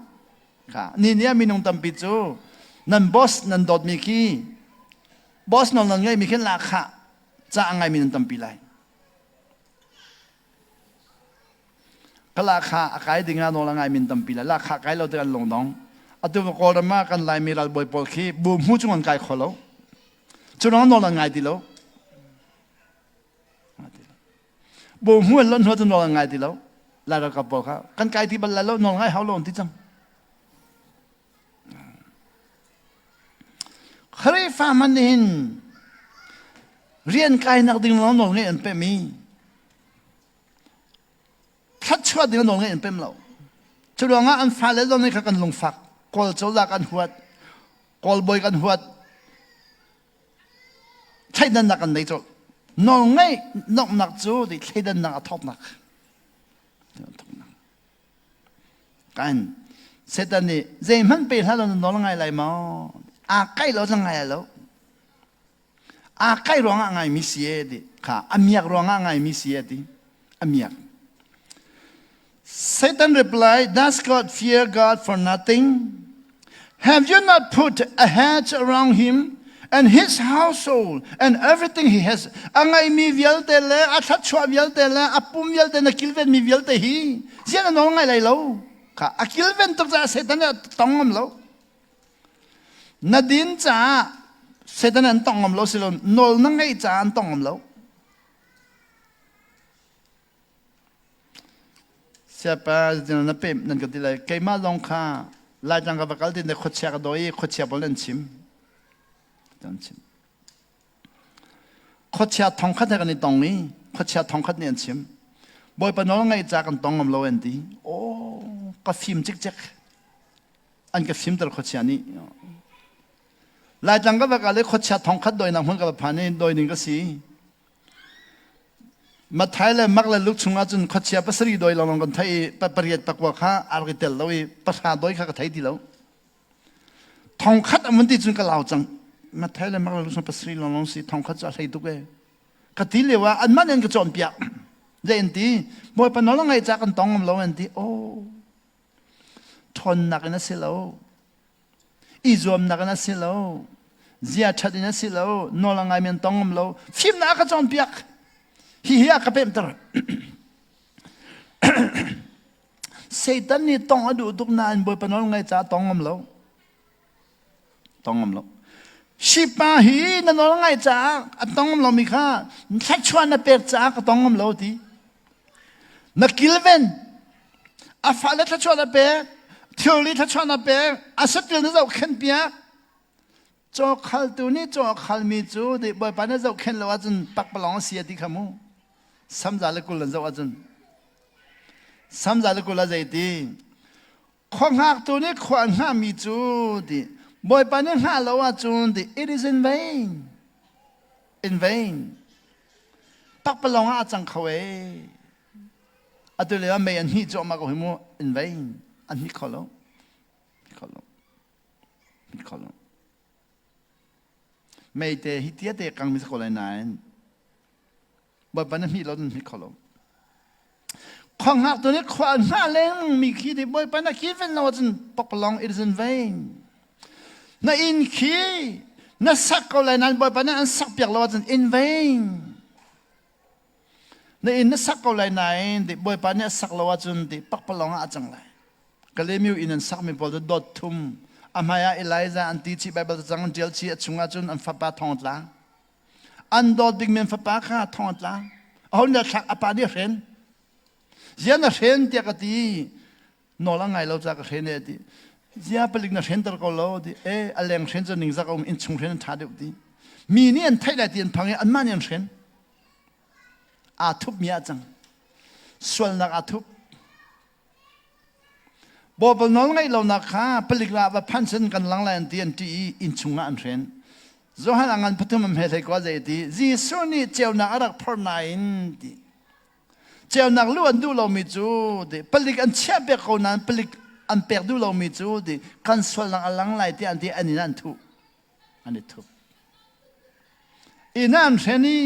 Ka ni niya minong tampitso. Nan boss nan dot miki. Boss nol nan ngay miki lakha. Sa ngay minong tampilay. Kalakha akay di nga nola ngay minong tampilay. Lakha kay lo tiyan longdong. At yung korama kan lai miral boy polki bu muchungan kai kholo chunang no la ngai dilo bộ huân lớn hơn nó là ngày thì lâu là được gặp bộ khác căn cái thì bật là lâu nó ngay hao lộn thì chăng khơi pha man hin riêng cái nào tiếng nó nghe anh pe mi thắt chua tiếng nó nghe anh pe lâu cho đó anh pha lấy đó này các anh lồng phạc call cháu là anh huat call boy anh huat thay đơn là anh đấy cho nó ngay nọc nặc chú thì thay đơn là thóc nặc cái sẽ tên này dễ mất bị thay đơn nó ngay lại mà cái lo chẳng ngay lo cái rong ngay mi xí đi cả amiak rong ngay mi xí đi amiak Satan replied, does God fear God for nothing? Have you not put a hedge around him and his household and everything he has? Angai mi vialte le, athachwa vialte le, apum vialte na kilven mi vialte hi. Siya na no ngai lai lo. Ka akilven tok sa Satan na tongam lo. Nadin cha Satan na tongam lo silon nol na ngai cha an tongam lo. Siapa jangan nape nan ketilai kema longka lajang ka bakal din khotsia ka doi khotsia bolen chim dan chim khotsia thongkhat ka ni tongi khotsia thongkhat ni chim boy pa no ngai cha kan tongam lo endi o ka phim chik chik an ka phim tar khotsia ni lajang ka bakal khotsia thongkhat doi na hun ka phane doi ning ka si mà thái là mắc là lúc chúng ta chun khất chia bát sri đôi lòng còn thấy bát bát bát qua khá arkitel đôi bát hà đôi khá thấy đi lâu thong khất mình đi chun cái lao chẳng mà thái là mắc là lúc chúng bát sri lòng si thong khất cho thấy đúng cái cái tí liệu à anh mất những cái chọn bịa vậy anh tí mỗi phần nó là ngày chắc anh tông lâu anh tí ô thon nặng nó xí lâu izom nặng nó xí lâu zia chặt nó xí lâu nó là ngày mình tông lâu phim nặng cái chọn bịa hiya kapem tar Satan ni tong adu tuk nan boy panol ngai cha tongam lo shipa hi na nol ngai cha atongam lo mi kha thachwa na per cha ka tongam lo ti na kilven afala thachwa na per theory thachwa na per asatil na zau khen pia cho khal tu ni cho khal mi chu de boy pan na zau khen lo ajun pak palong sia ti khamu samjale kulan zaw ajun samjale kula zaiti khong hak tu ni khwan ha mi chu di boy pa ni ha lo wa chun di it is in vain pak palong a chang khawe atule me an hi cho ma ko himu in vain an hi kholo me te hi tia te kang mi ko lai nanบ่ปานมีล้นมีขลมของหักตัวนี้ขวานหน้าเล้งมีขี้ที่บ่ปานขี้เป็นเราจนปกลอง it is in vain น่ะอินขี้น่ะสักก็เลยนั้นบ่ปานอันสักเปียกเราจน in vain น่ะอินน่ะสักก็เลยนั้นที่บ่ปานสักเราจนที่ปกลองอาจังเลยก็เลยมีอินสักมีพอจะดดทุ่มอามายาเอลิซาอันที่ชีไบเบิลจังเจลชีชุงอาจนอันฟ้าป่าทองตลาอันโดดบิ๊กเมนฟ้าป่าข้าทองตลาเอาเนี่ยสักอปาเดียเรนเจ้าน่ะเรนเดียกตีนอละไงเราจะกเรนเนี่ยตีเจ้าผลิตน่ะเรนตระกูลเราตีอันแรงเรนจะหนึ่งสักองอินชุงเรนท่าเดียวตีมีเนี่ยไทยได้ตีนพังอันมันยังเรนอาทุบมีอาจังส่วนนักอาทุบบอกว่าน้องไงเรานักข้าผลิตว่าพันเซนกันหลังแรงตีนตีอินชุงอันเรนโจฮันอังพัฒน์มันเห็นก็จะดีจีสุนีเจ้านักรักพอร์นายน์ดีเจ้านักล้วนดูเราไม่จูดีผลิตอันเชื่อเบกคนนั้นผลิตอันเปิดดูเราไม่จูดีกันส่วนหลังไหลที่อันนี้นั่นทุกอันนี้ทุกอีนั่นเช่นนี้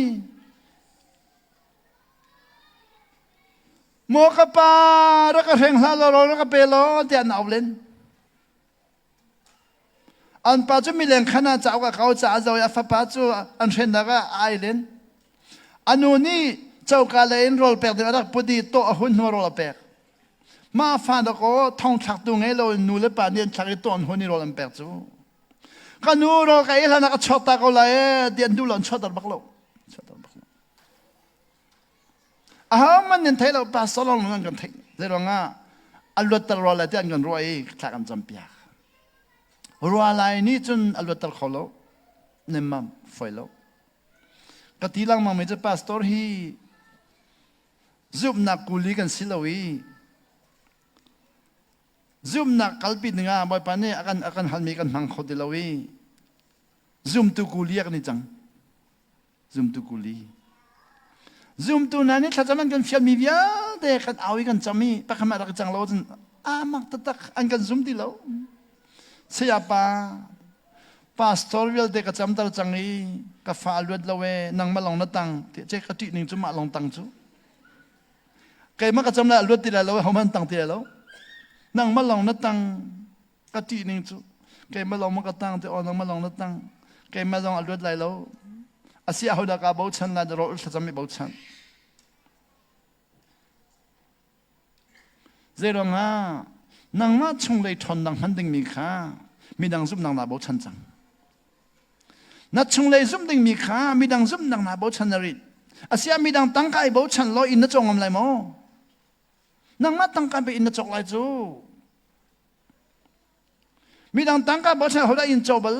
โมกปารักเร่งหาเรารักเปโลที่อันเอาเล่นอันปัจจุบันเลี้ยงขนาดเจ้ากับเขาจะเอาอย่าฟ้าปัจจุอันเช่นนั้นก็ไอเล่นอันนู้นนี่เจ้าการเล่นโรลเปกเดี๋ยวรักพอดีโตหุ่นหัวโรลเปกมาฟังตะโกท่องถักตัวไงเราหนูเล็บปานเดียนถักตัวหุ่นนี่โรลเปกจูกันนูโรลกันแล้วนักช็อตตะโกเลยเดียนดูหล่อนช็อตตะบักโล มันยันไทยเราปาสลองนั่งกันไทยเรื่องอ่ะอัลลอฮ์ตรัวอะไรที่อันกันรวยคลากันจำเปียรัวอะไรนี่จนอัลลอฮ์ตรัวเขาเนี่ยมันไฟแล้วก็ทีหลังมันไม่จะปาสตอร์ฮีซุบนักกุลีกันสิลาวีซุมนักกัลปิดงาบ่อยปานนี้อากันหันมีกันมังขดลาวีซุมตุกุลีกันนี่จังซุมตุกุลีซุมตุนั้นนี่ถ้าจะมันกันเฟียมีเบียเด็กกันเอาอีกันจำมีปะขมารักจังเราจนมักตักอันกันซุมดีแล้วเสียปาสตอร์วิลเด็กกันจำตลจังนี้กับฟ้าลวดละเวนังมาลองนัดตังที่เจ๊กติหนึ่งจุมาลองตังจูใครมากันจำละลวดตีละแล้วเขามันตังตีละแล้วนั่งมาลองนัดตังกะทิหนึ่งจูแกมาลองมากระตังที่นั่งมาลองนัดตังแกมาลองอรวดไหลแล้วอาเซียเขาดักบ่าวชันละเราอุตส่าห์ไม่บ่าวชันเจ้าง่านั่งมาชงเลยทนดังหันดึงมีข้ามีดังซุ่มดังนาบ่าวชันจังนัดชงเลยซุ่มดึงมีข้ามีดังซุ่มดังนาบ่าวชันนริอาเซียมีดังตั้งกายบ่าวชันลอยอินนัดจงอะไรมั้งนังมาตั้งการไปอินนัดจงไรจูมีดังตั้งการบ่าวชันเขาได้อินโจบล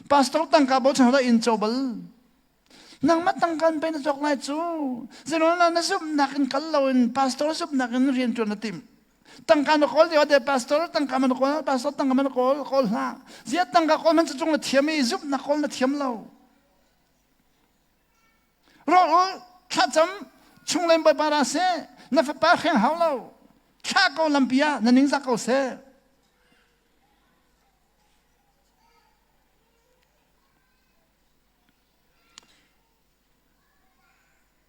ปาสตอร์ตั้งการบ่าวชันเขาได้อินโจบลนังมาตั้งการไปนัดจงไรจูเจ้าหน้านักซุ่มนักอินคัลลาวินปาสตอร์ซุ่มนักอินเรียนจนนัดติมตั้งการนักคอลเดียวเดปาสตอร์ตั้งการมันนักคอลปาสตอร์ตั้งการมันนักคอลละเสียตั้งการคอลมันจะจงนัดเทียมอีซุ่มนักคอลนัดเทียมเราเราข้าจำชงเล่นไปปาราเซ่นับป้าแข่งเขาเราข้าก็ลำเปียนั่นนิ่งสักเขาเซ่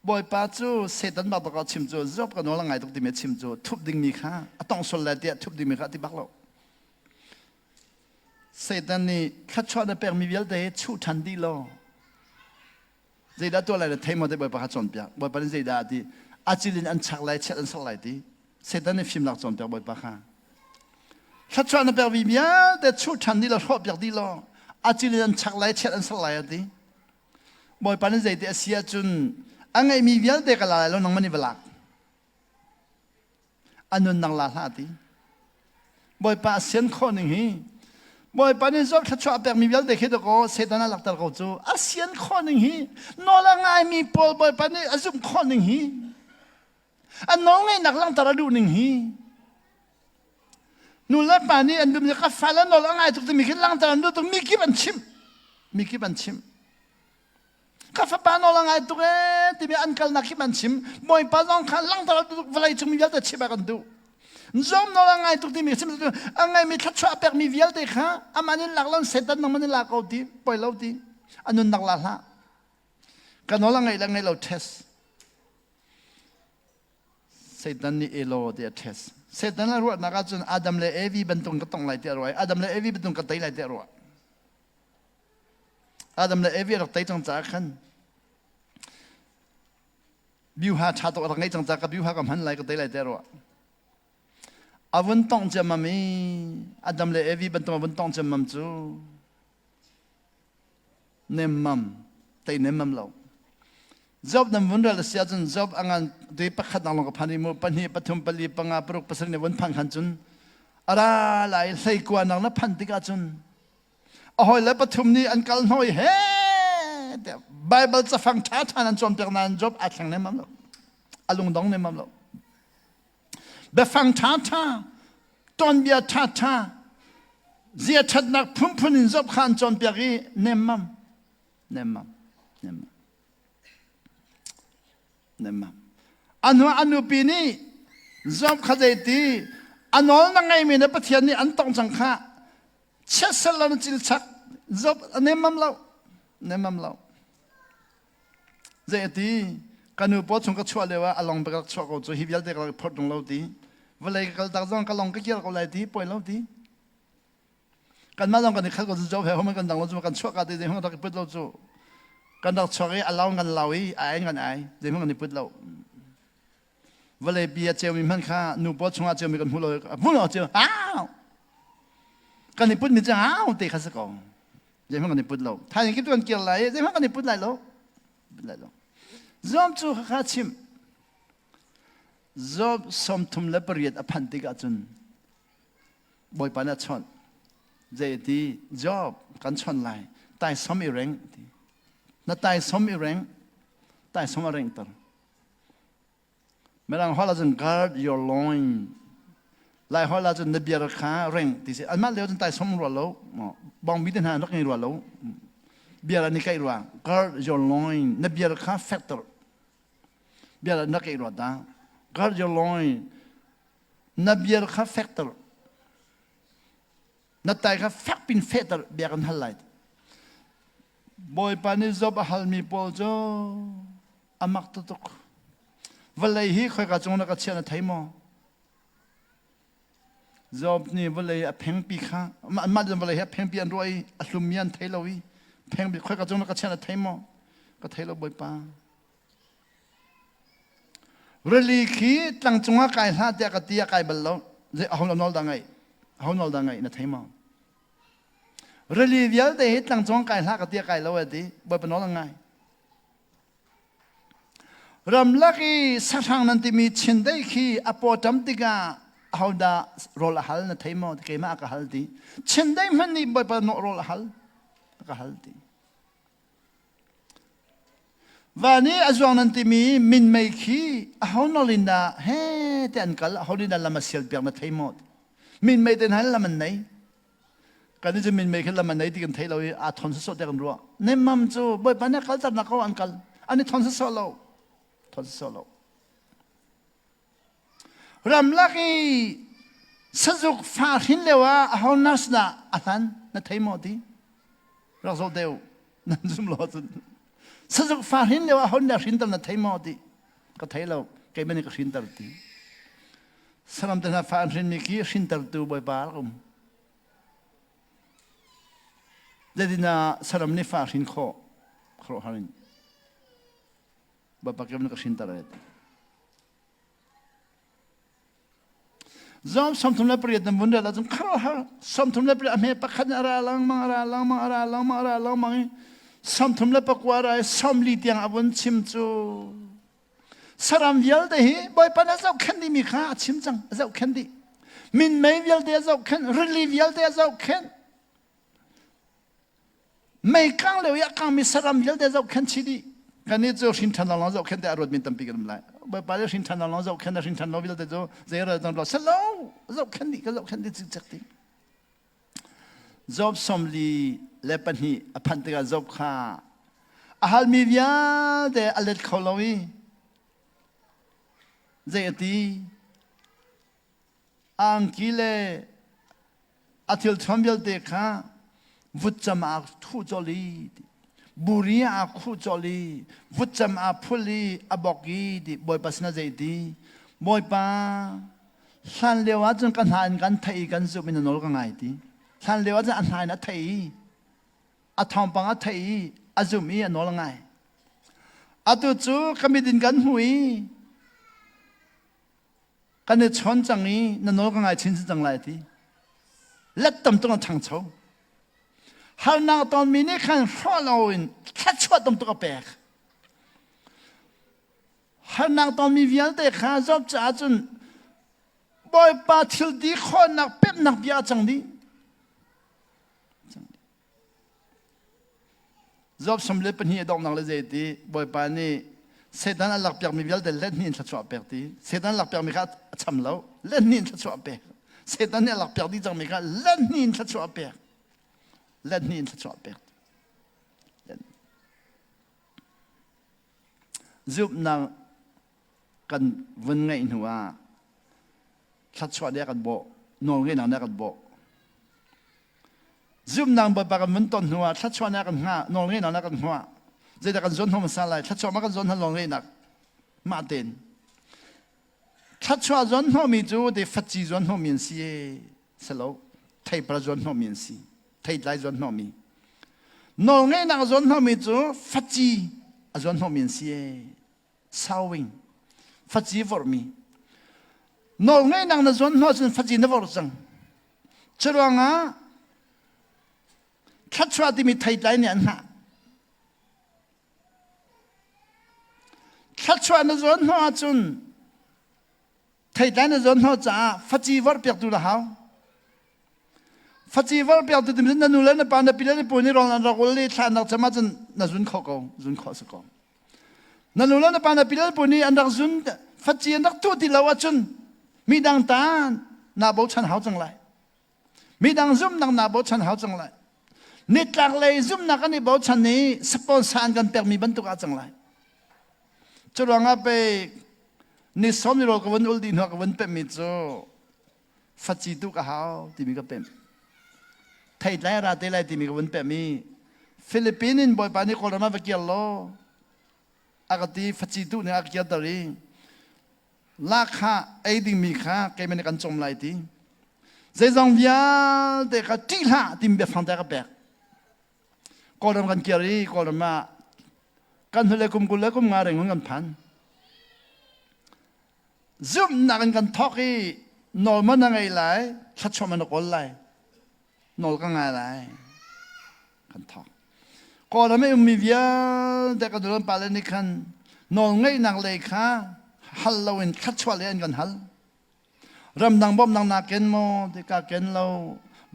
บ่อยป้าจูเสด็จมาตะกอชิมจูรอบกันโน้ละไงตุกติเมชิมจูทุบดิ่งมีข้าต้องสลายเดียทุบดิ่งมีข้าที่บักเราเสด็จนี่ข้าชอบในเปรมีเวลเดชูทันดีโลเจด้าตัวอะไรเนี่ยเทมได้บ่อยป้าข้าจนเปียบ่อยป้านี่เจด้าที่อาจิลินอันชักไล่เช็ดอันสักไล่ที่เสด็จนี่ฟิล์มหลักจนเปียบ่อยป้าข้าข้าชอบในเปรมีเวลเดชูทันดีโลรอบอยากดีโลอาจิลินอันชักไล่เช็ดอันสักไล่ที่บ่อยป้านี่เจด้าเสียจุนอันไงมีเวียนเด็กอะไรแล้วน้องมันนี่เวลาอันนั้นนังลาลาดีบ่อยป้าเสียนคนหนึ่งฮีบ่อยป้านี่ชอบขัดชอบแบบมีเวียนเด็กที่ตะโกเสด็จน่ารักตะโกจูอาเสียนคนหนึ่งฮีนอละไงมีปอลบ่อยป้านี่อาจุมคนหนึ่งฮีอันน้องไงนักลังตะระดูหนึ่งฮีนู่นละป้านี่อันดุมจะกัดฟ้าแล้วนอละไงทุกที่มีขึ้นลังตะระดูต้องมีกี่บัญชิมมีกี่บัญชิมข้าฟ้าปานอลังไงตัวที่มีอันกัลนักขี้มันชิมบ่อยปานองขันลังตลอดเวลาจึงมีเวลาชิมกันดูจอมนอลังไงตัวที่มีชิมตัวอันไงมีทัชชะเปิกมีเวลาเด็กฮะอามันนี่หลักลังเสร็จแล้วน้องมันนี่หลักเอาดีปล่อยเราดีอันนั้นนักละฮะกันนอลังไงลังไงเราเทสเสร็จนั้นนี่เอโลเดียเทสเสร็จนั้นรู้นักจนอาดัมและเอวีบรรทุกกระตงไหลเดียรวยอาดัมและเอวีบรรทุกกระไตไหลเดียรวยอาดัมและเอวีเราไตจังจากขันบิวหาชาตัวอะไรจังจากกับบิวหากับมันไหลก็ได้ไหลเดียวอาวันต้องจะมามีอาดัมและเอวีเป็นตัววันต้องจะมั่มจูเนมมั่มแต่เนมมั่มเราจอบนั้นวันเราเสียจนจอบอ่างด้วยปักขัดนั่งลงกับพันธุ์มูพันธุ์ปฐุมปลีปังอาปรุกภาษาในวันพังขันจุนอะไรไหลใส่กวนนั่งนับพันธุ์ติกาจุนอ๋อแล้วปฐุมนี่อันกัลน้อยเฮ้ไบเบิลจะฟังท้าทายนั้นจนเปียกนั้นจบอัดแข่งในมั่งเราอารมณ์ดองในมั่งเราแบบฟังท้าทายตอนเบียท้าทายเสียชัดนักพุ่มพุ่นินจบขันจนเปียกในมั่งในมั่งในมั่งในมั่งอันนู้ปีนี้จบขัดใจตีอันนู้นนั่งไงมีในประเทศนี้อันต้องจังค่ะเชื่อสลันจิลชักจบในมั่งเราในมั่งเราเจตีกันอุปสมกับชัวเลยว่าอลองไปกับชัวก็จะฮิบยัลเด็กเราพอดลงเราดีเวลาเราตักจงกันลองก็เกี่ยวกับอะไรดีปล่อยเราดีกันมาลองกันนี่เขาก็จะจบเหรอมันกันดังเราจะกันชัวกันดีๆมันตักพูดเราจูกันตักชัวกันเรากันเราอีไอ้กันไอ้เดี๋ยวมันกันพูดเราเวลาเบียเจ้ามีมันข้านูปสมกับเจ้ามีกันพูดเราเจ้าอ้าวกันนี่พูดมีเจ้าอ้าวตีข้าสักองเดี๋ยวมันกันพูดเราถ้าอย่างคิดว่าเกี่ยวอะไรเดี๋ยวมันกันพูดอะไรเราจอมจูข้าชิม job som thum le period a phan ti ka chun boy pa na chon je ti job kan chon lai tai som i reng ti na tai som i reng tai som a reng tar merang hola jun guard your loin lai hola jun na biar kha reng ti se an ma leo jun tai som ro lo bong mi den han nok ni ro lo biar ni kai ro guard your loin na biar kha factor biar na kai ro da guard your loin na biar kha factor na tai kha fak pin factor biar kan halai boy pani job hal mi pol jo amak tuk valai hi khoi ka chung na ka chena thaimo job ni valai a pheng pi kha ma jam valai ha pheng pi an roi a hlumian thailowi pheng bi khoi ka chung na ka chena thaimo ka thailo boy pa reli khi tlang chunga kai hla te ka tia kai bal lo je ahon nol dangai na thaimo reli vial de hi tlang chunga kai hla ka tia kai lo ati boy pa nol dangai ram laki sathang nan ti mi chin dai khi apo tam tiga hauda rol hal na thaimo ke ma ka hal ti chin dai man ni boy pa no rol hal ka hal ti vani azwang nan ti mi min mai khi ahonolinda he te an kal holina lama sel piak na thaimo min mai den hal laman nei kan ni min mai khel laman nei ti kan thailo a thon so te kan ro ne mam chu boy pa na kal tar na ko an kal ani thon so lo solo ram laki sajuk fa hin lewa ahonas na athan na thaimo ti razol deu nan zum lo chun sajuk fa hin lewa hon na hin tar na thaimo ti ka thailo ke mani ka hin tar ti salam ta na fa hin mi ki hin tar tu boy ba kum dedina salam ni fa hin kho harin bapak yang nak cinta red. Zam samtum le priet dan bunda lazim karo samtum le priet ame pakhan aralang mang samtum le pakwara samli tiang abun chimchu saram vial de hi boy pana zau khandi mi kha chimchang zau khandi min mai vial de zau khan rili vial de zau khan mai kang le ya kang mi saram vial de zau khan chidi kan ni zo shin than long zo khen da rod min tam pi kan lai ba ba shin than long zo khen da shin than lovil de zo zera dan lo selo zo khen di chik chak ti zob somli lepan hi aphan te ga zob kha ahal mi via de alet kholowi zeti angkile atil thombil de kha vucham ak thu joli buria aku joli vucham apuli abogi di boy pasna zaidi boy pa san lewa jun kan han kan thai kan zu min nol ka ngai ti san lewa jun an hai na thai a thom pang a thai azumi a nol ngai atu chu kamidin kan hui kan ne chon chang ni na nol ka ngai chin chang lai ti let tam tong thang chau hal na ton mini kan following catchwa dom to pek hal na ton mi vial te kha job cha chun boy pa thil di khon nak pep nak bia chang di job som le pen hi dom nak le je ti boy pa ni sedan alak pek mi vial de let nin chwa pek ti sedan alak pek mi kha cham lo let nin chwa pek sedan alak pek di chang mi kha let nin chwa pek let ni in chwa pek zup nang kan vun ngai nuwa chwa de kan bo nol ngai nang kan bo zup nang ba kan mun ton nuwa chwa na kan nga nol ngai nang kan hwa je da kan zon hom sa lai chwa ma kan zon han long ngai nak ma ten chwa zon ho mi zu de fachi zon ho min si selo thai pra zon ho min si thai lai zon ho mi nol ngai nang zon ho mi zu fachi a zon ho min si sawing fachi for mi nol ngai nang na zon ho zon fachi na vor sang chruanga chwa ti mi thai lai ni an ha chwa na zon ho chun thay trái nó dọn họ trả phát chi vợ bẹt tu là hao phát chi vợ bẹt tu tìm đến nụ lên bàn bị lên bùn đi rồi là rồi lấy thằng nào chăm chân là dọn khó cầu dọn khó sự cầu nụ lên bàn bị lên bùn đi anh đang dọn phát chi anh đang tu thì lâu chân mi đang ta na bảo chân hao chẳng lại mi đang zoom đang na bảo chân hao chẳng lại nít lạc lấy zoom na cái này bảo chân này sponsorกันแบบมีบรรทุกจังไรจุดว่างไปนี่สมนี่เราก็วันอุลดินหัวก็วันเป็นมิโซฟัดจีตุกะฮาวที่มีก็เป็นไทยไลราเตไลที่มีก็วันเป็นมีฟิลิปปินส์บอยปานี่คนละมาไปเกี่ยวล้ออากาศฟัดจีตุเนี่ยอากาศตรีราคาไอ้ดิ่งมีค่าแกมันกันจมไหลที่เจ้าวิญเด็กที่ละที่มีแบบฟังแต่ก็แบกคนละกันเกี่ยวรีคนละมากันทะเลกุมกุลและกุมงาเร่งของกันพันซุ่มนักกันทอกอีนอลมันยังไงไหลชัดชมันก็ไหลนอลก็ไงไหลกันทอกก็ทำให้มีวิญแต่ก็โดนปาเลนิคันนอลไงนักเลยค่ะฮัลโลวินชัดชวเลียนกันฮัลรำดังบอมดังนักเกนโมที่กาเกนเรา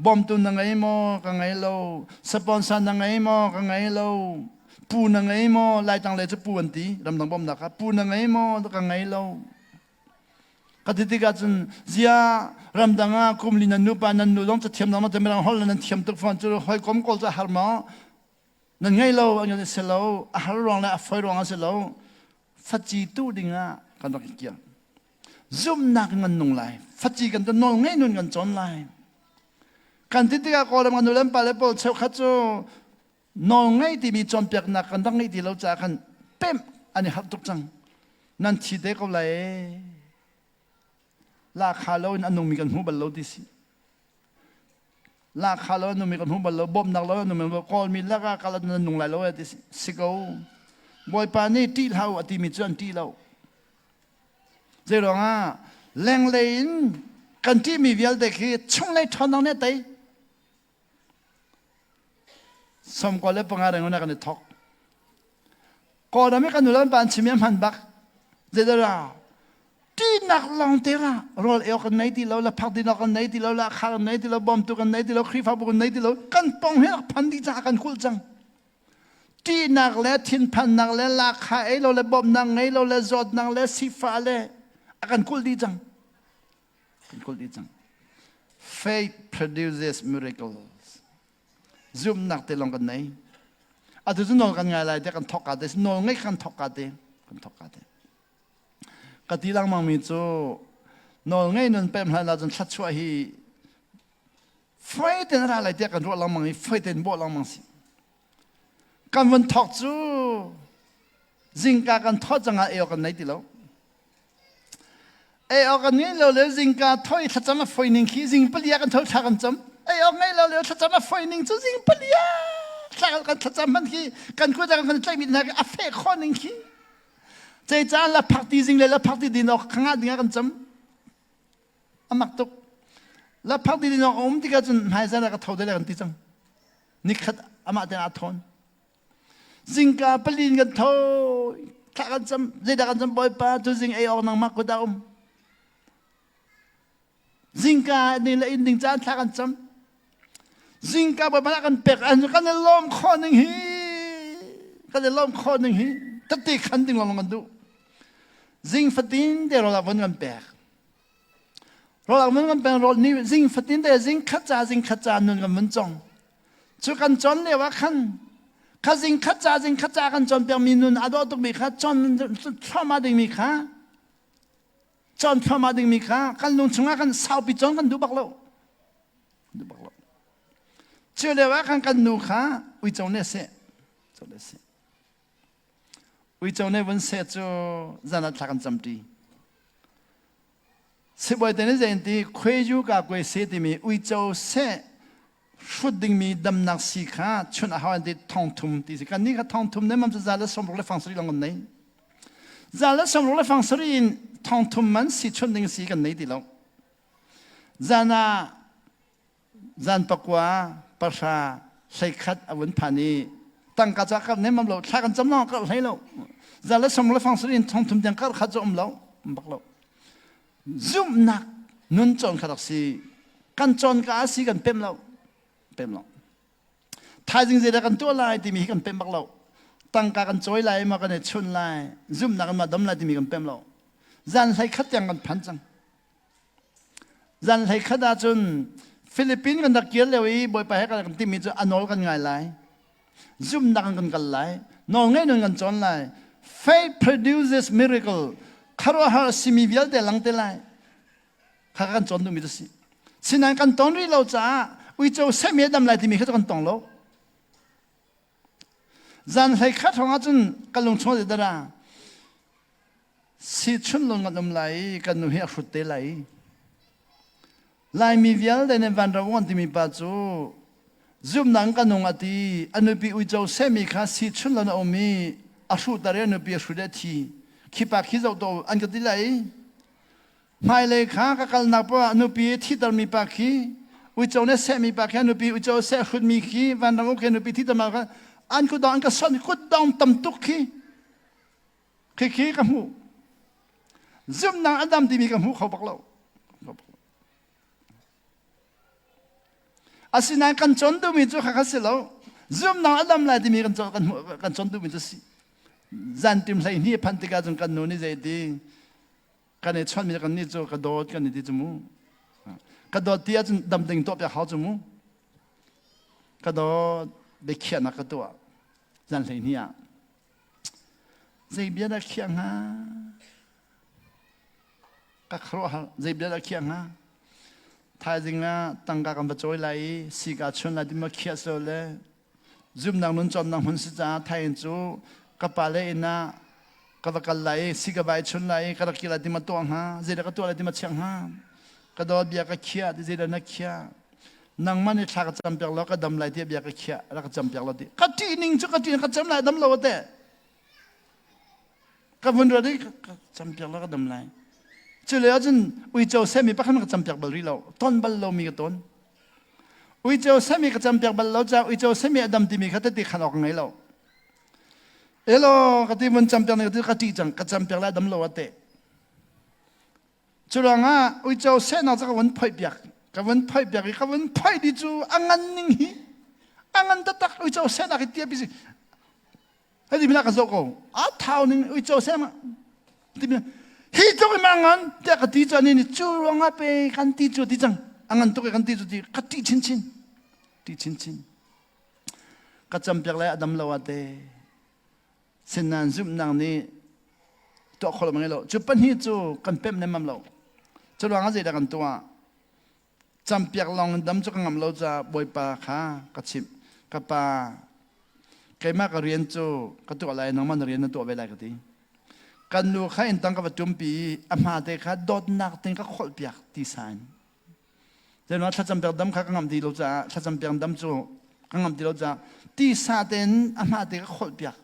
บอมตุนยังไงโมก็ไงเราสปอนเซอร์ยังไงโมก็ไงเราปูนังไงโมไล่ตังเลยจะปูอันตีรำดังบอมนะครับปูนังไงโมก็ไงเราก็ที่ที่กันเสียรำดังอ่ะคุมลินันนูปานันนูลองจะเทียมน้ำมันจะไม่รังฮอลนันเทียมตุกฟันจะหอยกลมกอลจะหาร์มานั่นไงเราอันนี้เสร็จอาหารรองและไฟรองเสร็จฟัดจีตู้ดิ่งอ่ะกันต้องเกี่ยซุ่มนักเงินนุ่งไหลฟัดจีกันจะนอนไงนุ่งกันจนไหลกันที่ที่กันก็เรื่องกันดูเล่นไปเลยพอเช้าขัดโจนอนไงที่มีจนเปียกหนักกันตั้งไงที่เราจะกันเป๊มอันนี้หักตุกจังนั่นทีเด็กก็เลยราคาเราอันนุ่มมีกันหูบัลโลดิสิราคาเราอันนุ่มมีกันหูบัลโลบ่มนักเราอันนุ่มมีกันก็มีราคาการนั้นนุ่งไหลเราดิสิสิเขาบอยปานี่ที่เราอติมีจนที่เราเจ้าหลวงอ่ะแรงเลยกันที่มีวิญญาณเด็กคือช่วงไหนทอนนั่งเนี่ยเตยสมควรเลยปังอะไรเงี้ยกันทอกก็ทำให้กันดูแลบ้านชิมยมันบักเจ้าหลวงที่นักลองเตระรอเอวกันไหนที่เราละพักที่นักกันไหนที่เราละข้ากันไหนที่เราบอมตัวกันไหนที่เราครีฟ้าบุกันไหนที่เรากันปองให้พันที่จะกันคุลจังที่นักและทินพันนักและราคาไอ้เราละบอมนังไอ้เราละจอดนังและสีฟ้าเลยกันคุลดีจังกันคุลดีจัง faith produces miracles ซุ่มนักเตลองกันไหนอาจจะนอนกันไงอะไรแต่กันทอกกันแต่นอนไงกันทอกกันแต่กันทอกกันแต่กติลังมังมีโจนอนไงนนเป็นอะไรเราจนชัดช่วยให้ไฟเต็นอะไรเดียกันรัวลังมังไฟเต็นบ่ลังมังสิกันวันทอกจูจิงกากันทอดจังเอวกันไหนติแล้วเอวกันนี้เราเลยจิงกาทอยถ้าจะมาไฟนิ่งขี้จิงเปลี่ยกันทอดทากันจำเอวไงเราเลยถ้าจะมาไฟนิ่งจูจิงเปลี่ยทากันถ้าจะมันขี้กันคุยกันใจมีนักอาเฟคข้อนิ่งขี้ใจจ้าละพักดีจริงเลยละพักดีดีนอกข้างดีกันจำอามักตุกละพักดีดีนอกอมที่กันจนหายใจแล้วก็เท่าได้กันที่จังนี่ขัดอามาเดนอาทอนจิงกาปลินกันเท่าถ้ากันจำใจได้กันจำบ่อยป้าตัวจิงไอออกนังมักก็ได้จิงกานี่ละอินดิงจ้าถ้ากันจำจิงกาบ่อยมากันเปกอันกันเลยล้อมข้อหนึ่งฮีกันเลยล้อมข้อหนึ่งฮีตัดตีขันดิ่งลองกันดูจิงฟัดดินเดี๋ยวเราวันกันแปลกเราวันกันแปลกเรานี่จิงฟัดดินเดี๋ยวจิงขัดจ่านุ่นกันมันจงชุกันจนเลยว่าขันข้าจิงขัดจ่ากันจนแปลมีนุ่นอาดอตุกมีข้าจนพระมาดิ่งมีข้าจนพระมาดิ่งมีข้ากันนุ่นชงกันสาวปีจนกันดูบักเราเชื่อเลยว่ากันนุ่นข้าวิจารณ์เนี่ยเสวิจารณ์ในวันเสาร์จะนัดทักกันจำดีสิบวันเดือนนี้จะเห็นที่คุยอยู่กับคุยเสด็จมีวิจารณ์เสชุดดิ่งมีดำนักสีข้าชุนอาหารที่ทองทุ่มที่สิกันนี่ก็ทองทุ่มเนี่ยมันจะจะเล่สมรู้เลยฟังสรีลงกันไหนจะเล่สมรู้เลยฟังสรีทองทุ่มมันสิชุนดิ่งสีกันไหนที่เราจะน่าจันปกว่าประชาใช้คัดอวันพานีตั้งกระจักกันเนี่ยมันเราถ้ากันจำนองก็ให้เราจะเล่สมรู้เลยฟังสรีทองทุ่มยังก็ขัดจมเราบักเรา zoom nak nun chon khadak si kan chon ka si kan pem lo thai jing zeda kan to lai ti mi kan pem bak lo tang ka kan choi lai ma kan ne chun lai zoom nak ma dam lai ti mi kan pem lo zan sai khat yang kan phan chang zan sai khada chun Philippines kan dak kiel lewi boy pa he kan ti mi chu anol kan ngai lai zoom nak kan kan lai no ngai nun kan chon lai faith produces miracle kharo ha simi vial de lang te lai kha kan chon du mi si sinan kan ton ri lo cha ui châu se mi dam lai ti mi kha kan tong lo zan sai khat hong a chun kan lung chon de da si chun lung ngam lai kan nu he khut te lai lai mi vial de ne van ra won ti mi pa chu zoom nang kan nong ati anu pi ui châu se mi kha si chun lo na omi a shu ta re anu pi shu de thi khi pa khi zo to an ka ti lai mai le kha ka kal na pa anu pi thi tar mi pa khi ui châu ne se mi pa kha anu pi ui châu se khut mi khi van ra ke anu pi thi tar ma kha an ku dong an ka son ku dong tam tuk khi ka mu zoom nang adam ti mi ka mu khau bak lo asinan kan chon du mi chu kha kha se lo zoom nang adam la ti mi kan chon du mi chu si zan tim lai ni phan ti ka jong kan no ni zai ti kan ne chon mi kan ni chu ka dot kan ni ti chu mu ka dot ti a chun dam ding to pya hao chu mu ka dot be khia na ka to zan lai ni a zai bia da khia nga ka khro ha zai bia da khia nga thai jing na tang ka kan ba choi lai si ka chun la di ma khia so le zoom nang nun chon nang hun si cha thai chu ka pa le ina ka ba kal lai si ka bai chun lai ka ki la di ma to ha zai da ka to la di ma chang ha ka do bia ka khia di zai da na khia nang man ni thla ka cham pyak lo ka dam lai ti bia ka khia ra ka cham pyak lo ti ka ti ning chu ka ti ka cham lai dam lo te ka bun ro di ka cham pyak lo ka dam lai chu le jun ui châu se mi pa khan ka cham pyak bal ri lo ton bal lo mi ka ton ui châu se mi ka cham pyak bal lo cha ui châu se mi adam ti mi kha te ti khan ok ngai lo elo ka ti mun cham pyak ne ka ti chang ka cham pyak la dam lo te chu la nga ui châu se na cha ka wan phai pyak ka wan phai di chu angan ning hi angan ta tak ui châu se na ki ti bi si ha di mi na ka zo ko a thau ning ui châu se ma ti mi hi to ki mangan te ka ti cha ni chu ronga pe kan ti chu ti chang angan to kan ti chu ti ka ti chin ka cham pyak la adam lo ate sen nan zum nang ni to khol mang lo chu pan hi chu kan pem ne mam lo chu ronga je da kan to cham pyak long dam chu ngam lo cha boi pa kha ka chim ka pa kai ma ka rian chu ka to lai nang man rian na to be lai ka ti kan nu kha in tang ka tum pi ama te kha dot nak ten ka khol piak ti san je no tha cham pyak dam kha ka ngam di lo cha tha cham pyak dam chu ka ngam di lo cha ti sa ten ama te ka khol piak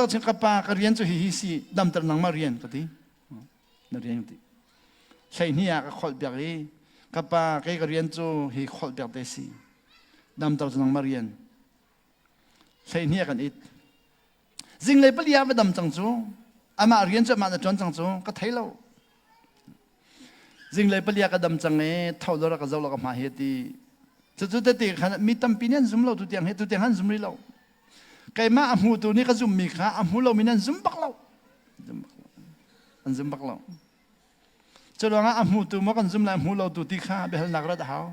lo chin ka pa ka rian chu hi si dam tar nang ma rian ka ti na rian ti sai ni ya ka khol piak ri ka pa kai ka rian chu hi khol piak te si dam tar nang ma rian sai ni ya kan it zing le pali ya ba dam chang chu ama rian cha ma na chon chang chu ka thai lo zing le pali ya ka dam chang e thau lo ra ka zo lo ka ma he ti chu te ti khan mi tam pinian zum lo tu tiang he tu tiang han zum ri lo kai ma amu tu ni ka zum mi kha amu lo minan zum bak lo an zum bak lo chu lo nga amu tu ma kan zum la amu lo tu ti kha be hal nak ra da hao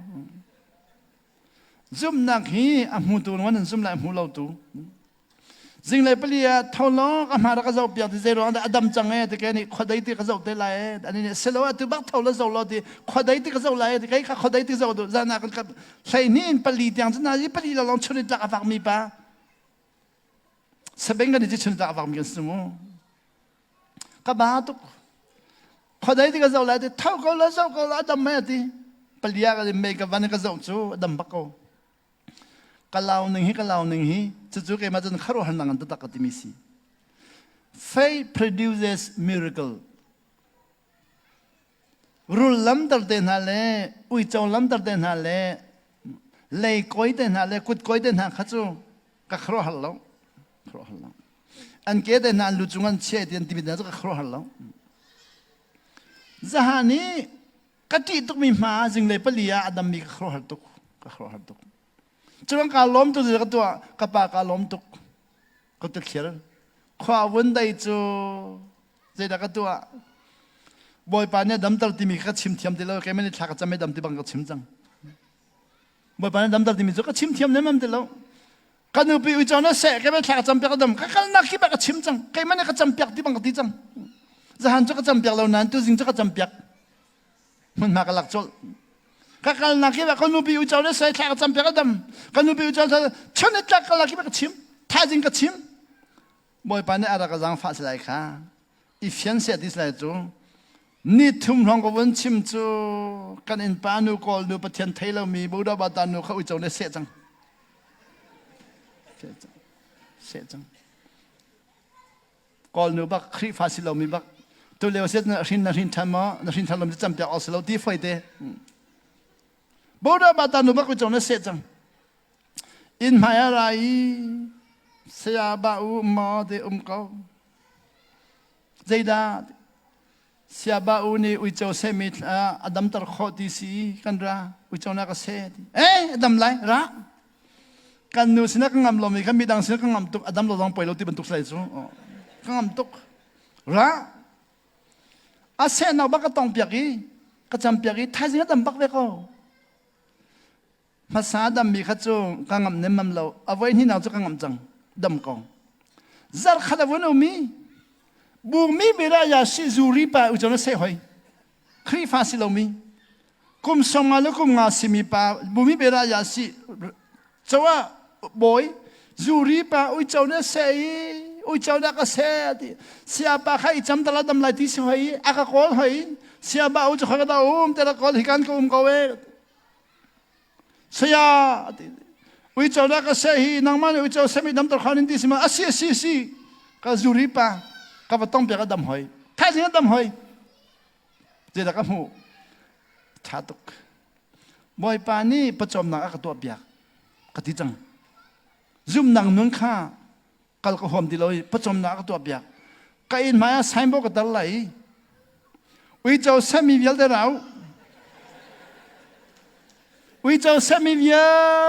zum nak hi amu tu no nan zum la amu lo tu zing le pali ya tholo ka ma ra ka zo pya ti zero anda adam chang e te ke ni khodai ti ka zo te lai ani ne selo tu bak tholo zo lo ti khodai ti ka zo lai ti kai ka khodai ti zo do za na ka sai ni in pali tiang na ji pali lo long chuni ta ka fak mi pa sabeng ga ni ji chuni ta ka fak mi kan sumo ka ba tu khodai ti ka zo lai ti thau ko lo zo ko adam me ti pali ya ka me ka van ka zo chu adam bak ko kalau ning hi chu ke ma jan kharo han nang ta ka ti mi si faith produces miracle rul lam dar de na le ui chau lam dar de na le le koi de na le kut koi de na kha chu ka kharo hal lo an ke de na lu chungan che den ti mi da ka kharo hal lo จะหานี้กติตุกมีมาจึงเลยปลียอดัมมีกระโคหัดตุกกระโคหัดตุกจนการล้มตุกจะกตัวกระปาการล้มตุกก็ตุกเขียนความวันใดจูจะได้กตัวบ่อยปานเนี่ยดำตลที่มีก็ชิมเทียมที่เราแกไม่ได้ทักจะไม่ดำที่บางก็ชิมจังบ่อยปานเนี่ยดำตลที่มีก็ชิมเทียมเนี่ยมันที่เรากันนูปีอุจจาระเสกแกไม่ทักจำเปียกดำก็นักขี้แบบก็ชิมจังแกไม่ได้ก็จำเปียกที่บางก็ตีจังจะหันจะก็จำเปียกเรานั้นตัวจริงจะก็จำเปียกมันมากระลักจลก็การนักขี้แบบกันนูปีอุจจาระเสกทักจำเปียกดำกันนูปีอุจจาระชนจักก็นักขี้แบบก็ชิมท้ายจริงก็ชิมบ่อยปานเนี่ยอะไรก็ยังฟ้าสลายค่ะอีเฟียนเสียที่สลายจูนี่ทุ่มลองกับวันชิมจูกันอินปานูกอลนูประเทศไทยเรามีบูดาบาตานูเขาอุจจาระเสียจังเสียจังกอลนูบักครีฟาสิเรามีบักตัวเลวเสียนรินทามะนรินทามะจำเป็นเอาสิเราที่ไฟเดบูดาบาตานูบักอุจจาระเสียจังอินมาอะไรเสียบาอูมาเดเขาใจดาเสียบาอูนี่อุจจาระเสมิทอดัมตระขอดีสีกันระอุจจาระก็เสียอดัมไรระกันนูสินักงามลมีกันมีดังสินักงามตุกอดัมเราลองไปเราที่บรรทุกใส่ซูงามตุกระอาเซนเอาบักก็ต้องเปียกีก็จำเปียกีท้ายสินักดำบักเวก็ภาษาดำมีข้าจูกังงามเนมัมเราเอาไว้ที่น่าจะกังงามจังดำกองจัดขัดวันอุมีบุมีเบรายาสิจูริปะอุจจาระเสียหอยครีฟาสิเรามีคุมสมาลุคุมงาสิมีปะบุมีเบรายาสิจะว่าบอยจูริปะอุจจาระเสียอุจจาระก็เสียดิเสียปะใครจำตลาดดำไหลที่สิหอยอากาศร้อนหอยเสียบะอุจจาระก็ดาวแต่ละคนที่การกุมเขาเวเสียอุจจาระก็เสียนังมันอุจจาระเสียไม่ดำตระขานินที่สิมาเสียก็จูริปะก็ไม่ต้องเปียกดำหอยถ้าสิ่งนั้นดำหอยเจ้าก็หูชาตุกบ่อยปานี่ประจอมนักก็ตัวเปียกกติจังซุ่มนังนุ่งข้ากัลก็หอมดีเลยประจอมนักก็ตัวเปียกก็อินมาใช้บอกกันไหลวิจารณ์เสมีเวลเดเราวิจารณ์เสมีเว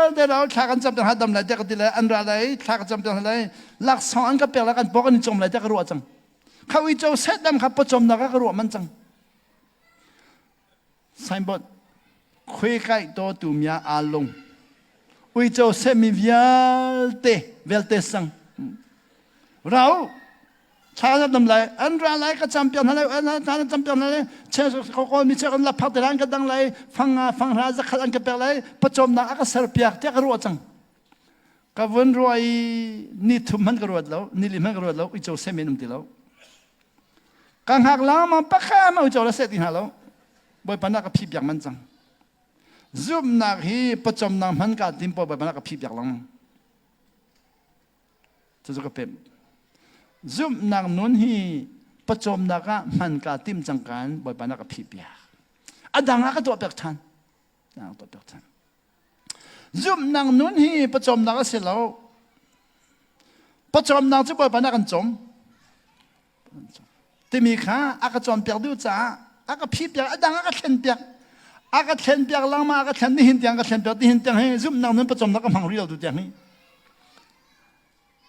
ลเดเราถ้ากันจำเป็นหาดำไหลแต่ก็ดีเลยอันอะไรถ้ากันจำเป็นอะไรหลักสองอันก็เปียกแล้วกันบอกกันจมไหลแต่ก็รัวจังเขาวิจารณ์เสดำเขาประจอมนักก็รัวมันจังใช้บอกคุยกันตัวตุ่มยาอาลงวิจารณ์เสมีเวลเตสังเราชาดำไหลอันอะไรก็จำเป็นอะไรอันนั้นจำเป็นอะไรเชื่อเขาคนมีเชื่อกันละพักแต่ละอันก็ดังไรฟังราจะขัดอันก็เป็นอะไรประจอมนักก็เสียเปียกเจ้าก็รัวจังก็วันรวยนี่ทุ่มมันก็รัวแล้วนี่ลิมันก็รัวแล้ววิจารณ์เสมีนุ่มตีแล้วกังหักล้างมันปะข้ามาวิจารณ์เสติหาแล้วบ่อยปนักก็พิบอย่างมันจังซุ่มนักฮีประจอมนักมันก็ดิ้นบ่อยปนักก็พิบอย่างลังจะก็เป็นซุ่มนักนู้นฮีประจอมนักมันก็ติ้มจังกันบ่อยปนักก็พิบอย่างดังนักก็ตัวเปียกทันตัวเปียกทันซุ่มนักนู้นฮีประจอมนักก็เสร็จแล้วประจอมนักจะบ่อยปนักกันจมที่มีข้าอากาศจอมเปียกดูจ้าอากาศพิบอย่างดังอากาศเทนเปียกอากาศเทนเปียกลังมาอากาศเทนนี่หินเตียงอากาศเทนเปียกที่หินเตียงให้ซุ่มนักนั้นประจอมนักก็พังเรียวดูเตียงให้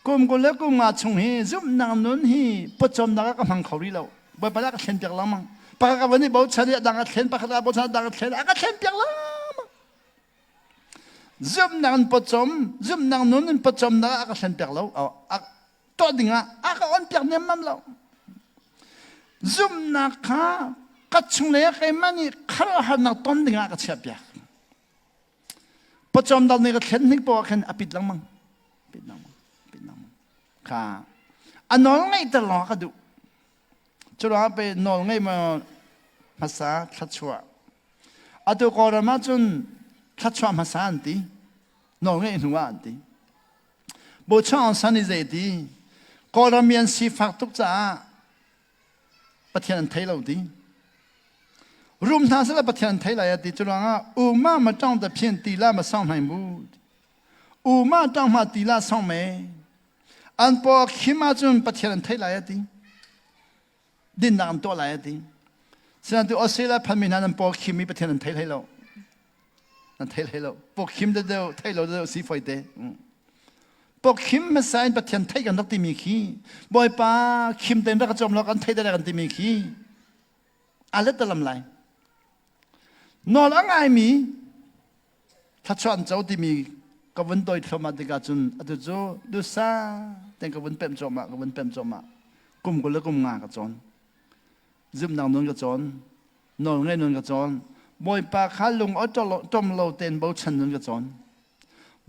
กุมกุเล็กกุมมาชงให้ซุ่มนักนั้นให้ประจอมนักก็พังเขาเรียวบ่อยปนักอากาศเทนเปียกลังมั้งปากกาวันนี้บอกฉันเนี่ยดังอากาศเทนปากกาบอกฉันดังอากาศเทนอากาศเทนเปียกลังมั้งซุ่มนักประจอมซุ่มนักนั้นประจอมนักอากาศเทนเปียกแล้วตัวดิ่งอากาศอ่อนเปียกเนี่ยมั่งแล้วซุ่มนักข้ากัดชุงเลี้ยไอ้มันนี่ข้าหันนักต้นดิ่งอากาศเชียบเปียกประจอมดาวนี่ก็เข็นนิกบอกเข็นปิดลังมั้งค่ะอันนอนไงตลอดก็ดูจุดว่าไปนอนไงมาภาษาทัชชัวอันตัวก่อนมาจนทัชชัวภาษาอันตีนอนไงหัวอันตีบุษย์สันนิษฐานดีก่อนมีอันสีฟักตุกจ้าประเทศไทยเราดีรวมทั้งสารประเทศไทยเราดีจุดว่าอุมาจ้องแต่เพียงตีละมาส่องให้มูอุมาจ้องมาตีละส่องเมอันพอขี้มาจนประเทศไทยเราดีดินน้ำตัวเราดี ฉะนั้นตัวออสเตรเลียพันมินานันปอคิมมีประเทศนั้นไทยให้เรานั่นไทยให้เราปอคิมเดียวไทยเราเดียวสีไฟเตปอคิมไม่ใช่ประเทศไทยกันรักที่มีขี้บ่อยป้าคิมเต็มรักจอมเรากันไทยได้กันที่มีขี้อะไรตะลำไรนอละไงมีถ้าชวนเจ้าที่มีก็วันโดยธรรมะที่กาจุนอัตโจดูซาแต่ก็วันเป็นจอมะก็วันเป็นจอมะกุมก็เลิกกุมงาก็จอนซึมนางนนก็จอนนอนไงนนก็จอนบ่อยปากขาลงเอาจอมเราเต็นเบาชันนนก็จอน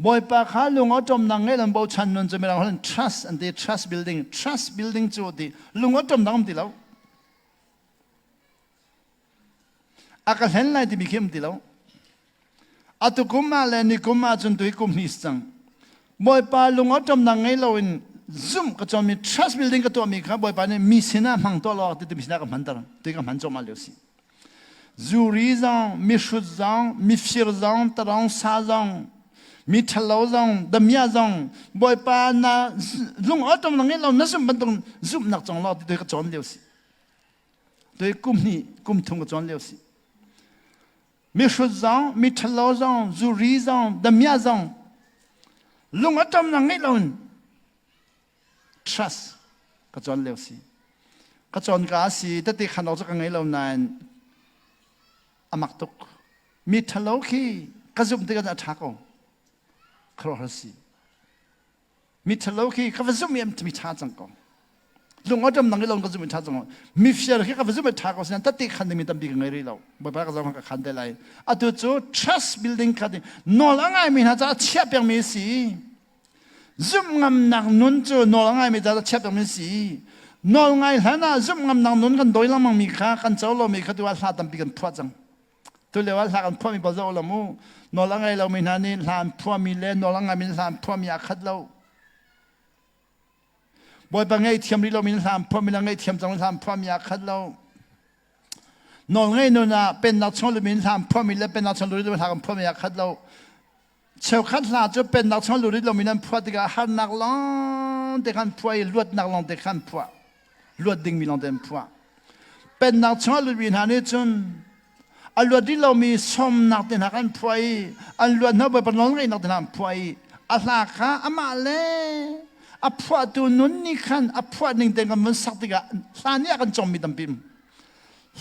บ่อยปากขาลงเอาจอมนางไงลำเบาชันนนจะไม่เราเห็น trust and the trust building จูดีลงเอาจอมนางตีแล้วอาการเห็นอะไรที่มีเข้มตีแล้วอาตุกุมมาเลยนี่กุมมาจนตัวกุมนิสังบ่อยปาลุงอดจำนางไงเราอินซุ่มก็จะมี trust building ก็ตัวมีครับบ่อยปาเนี่ยมีสินะมังตัวเราที่มีสินะกับมันตระตัวกับมันจอมาเลี้ยวสิจูรีจังมีชุดจังมีฟิร์จังตรองซาจังมีทะเลจังดมียจังบ่อยปานะลุงอดจำนางไงเรานั่นซุ่มมันตรงซุ่มนักจังเราที่ตัวกับจอนเลี้ยวสิตัวกุมนี่กุมทุ่งกับจอนเลี้ยวสิมีชุดจังมีทะเลจังจูรีจังดมียจังลุงอดจำนางไงเรา trust ก็จอนเลี้ยวสิก็จอนกาสิแต่ที่ขันออกจากไงเรานานอามักตุกมีทะเลขี้ก็ซุ่มที่กันอัฐากงครอสิมีทะเลขี้ก็ซุ่มมีท่าจังกงลุงอดจำนางไงเราก็ซุ่มมีท่าจังมีเฟียร์ขี้ก็ซุ่มมีท่ากงสิแต่ที่ขันมีตั้มปีกันไงเราบ่อยปากก็จะมันก็ขันได้ไรอ่ะตัวจู่ trust building ขันนอละไงมีน่าจะเชี่ยเปียงมีสิซุ่มงำนักนุนจู่นอละไงมีน่าจะเชี่ยเปียงมีสินอละไงท่าน่ะซุ่มงำนักนุนกันโดยละมังมีค่ากันเจ้าเรามีค่าตัวลาตั้มปีกันพอจังตัวเรียกว่าลากันพอมีปัจจัยละมูนอละไงเรามีนั่นนี่ลาพอมีเล่นนอละไงมีลาพอมีอาคัดเราบ่อยบางไงเทียมนี้เรามีลาพอมีละไงเทียมจังลาพอมีอาคัดเรานอนไงนู่นน่ะเป็นนักช่างหรือมีลาพอมีและเป็นนักช่างหรือเราทำพอมีอาคัดเราเช้าขัดลาจะเป็นนักช่างหรือเรามีนั้นพอที่ก็หันนักลองเด็กขันพวยลวดนักลองเด็กขันพวยลวดดิ่งมีลองเด็กพวยเป็นนักช่างหรือมีนั้นจนอันลวดที่เรามีสมนักเด็กขันพวยอันลวดนั้นไปเป็นน้องไงนักเด็กขันพวยอัลลาค่ะอามาเลอัพวตัวนุนนี่ขันอัพวหนึ่งเด็กกันมันสักติกาสานี่อากันจอมมีตั้มปิม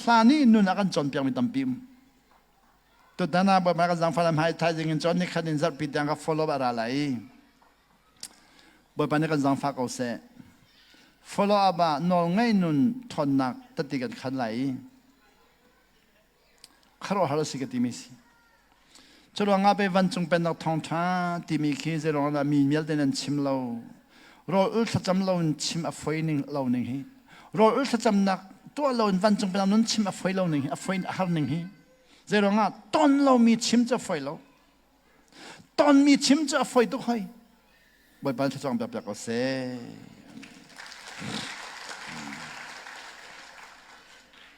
สานี่นุนอากันจอมเปียงมีตั้มปิมตัวด้านหน้าบอกมากันจังฟังให้ไทยจริงจอนนี่ขันอินซับปิดยังก็ follow อะไรบอกไปนี่กันจังฟังเอาเส follow บ่านองไงนุนทนนักตัดติกันขันไหลคารวะฮารุสิกติมิสิจรวงอาไปวันจงเป็นนักท่องเที่ยวที่มีขี้เจรองอามีเมียลเดนชิมเรารออุลจำเราชิมอฟอยนิงเราหนึ่งฮีรออุลจำนักตัวเราวันจงเป็นนักชิมอฟอยเราหนึ่งอฟอยอาหารหนึ่งฮีเจรองอาตอนเรามีชิมจะอฟอยเราตอนมีชิมจะอฟอยตุกให้บ่อยๆจะจองแบบก็เซ่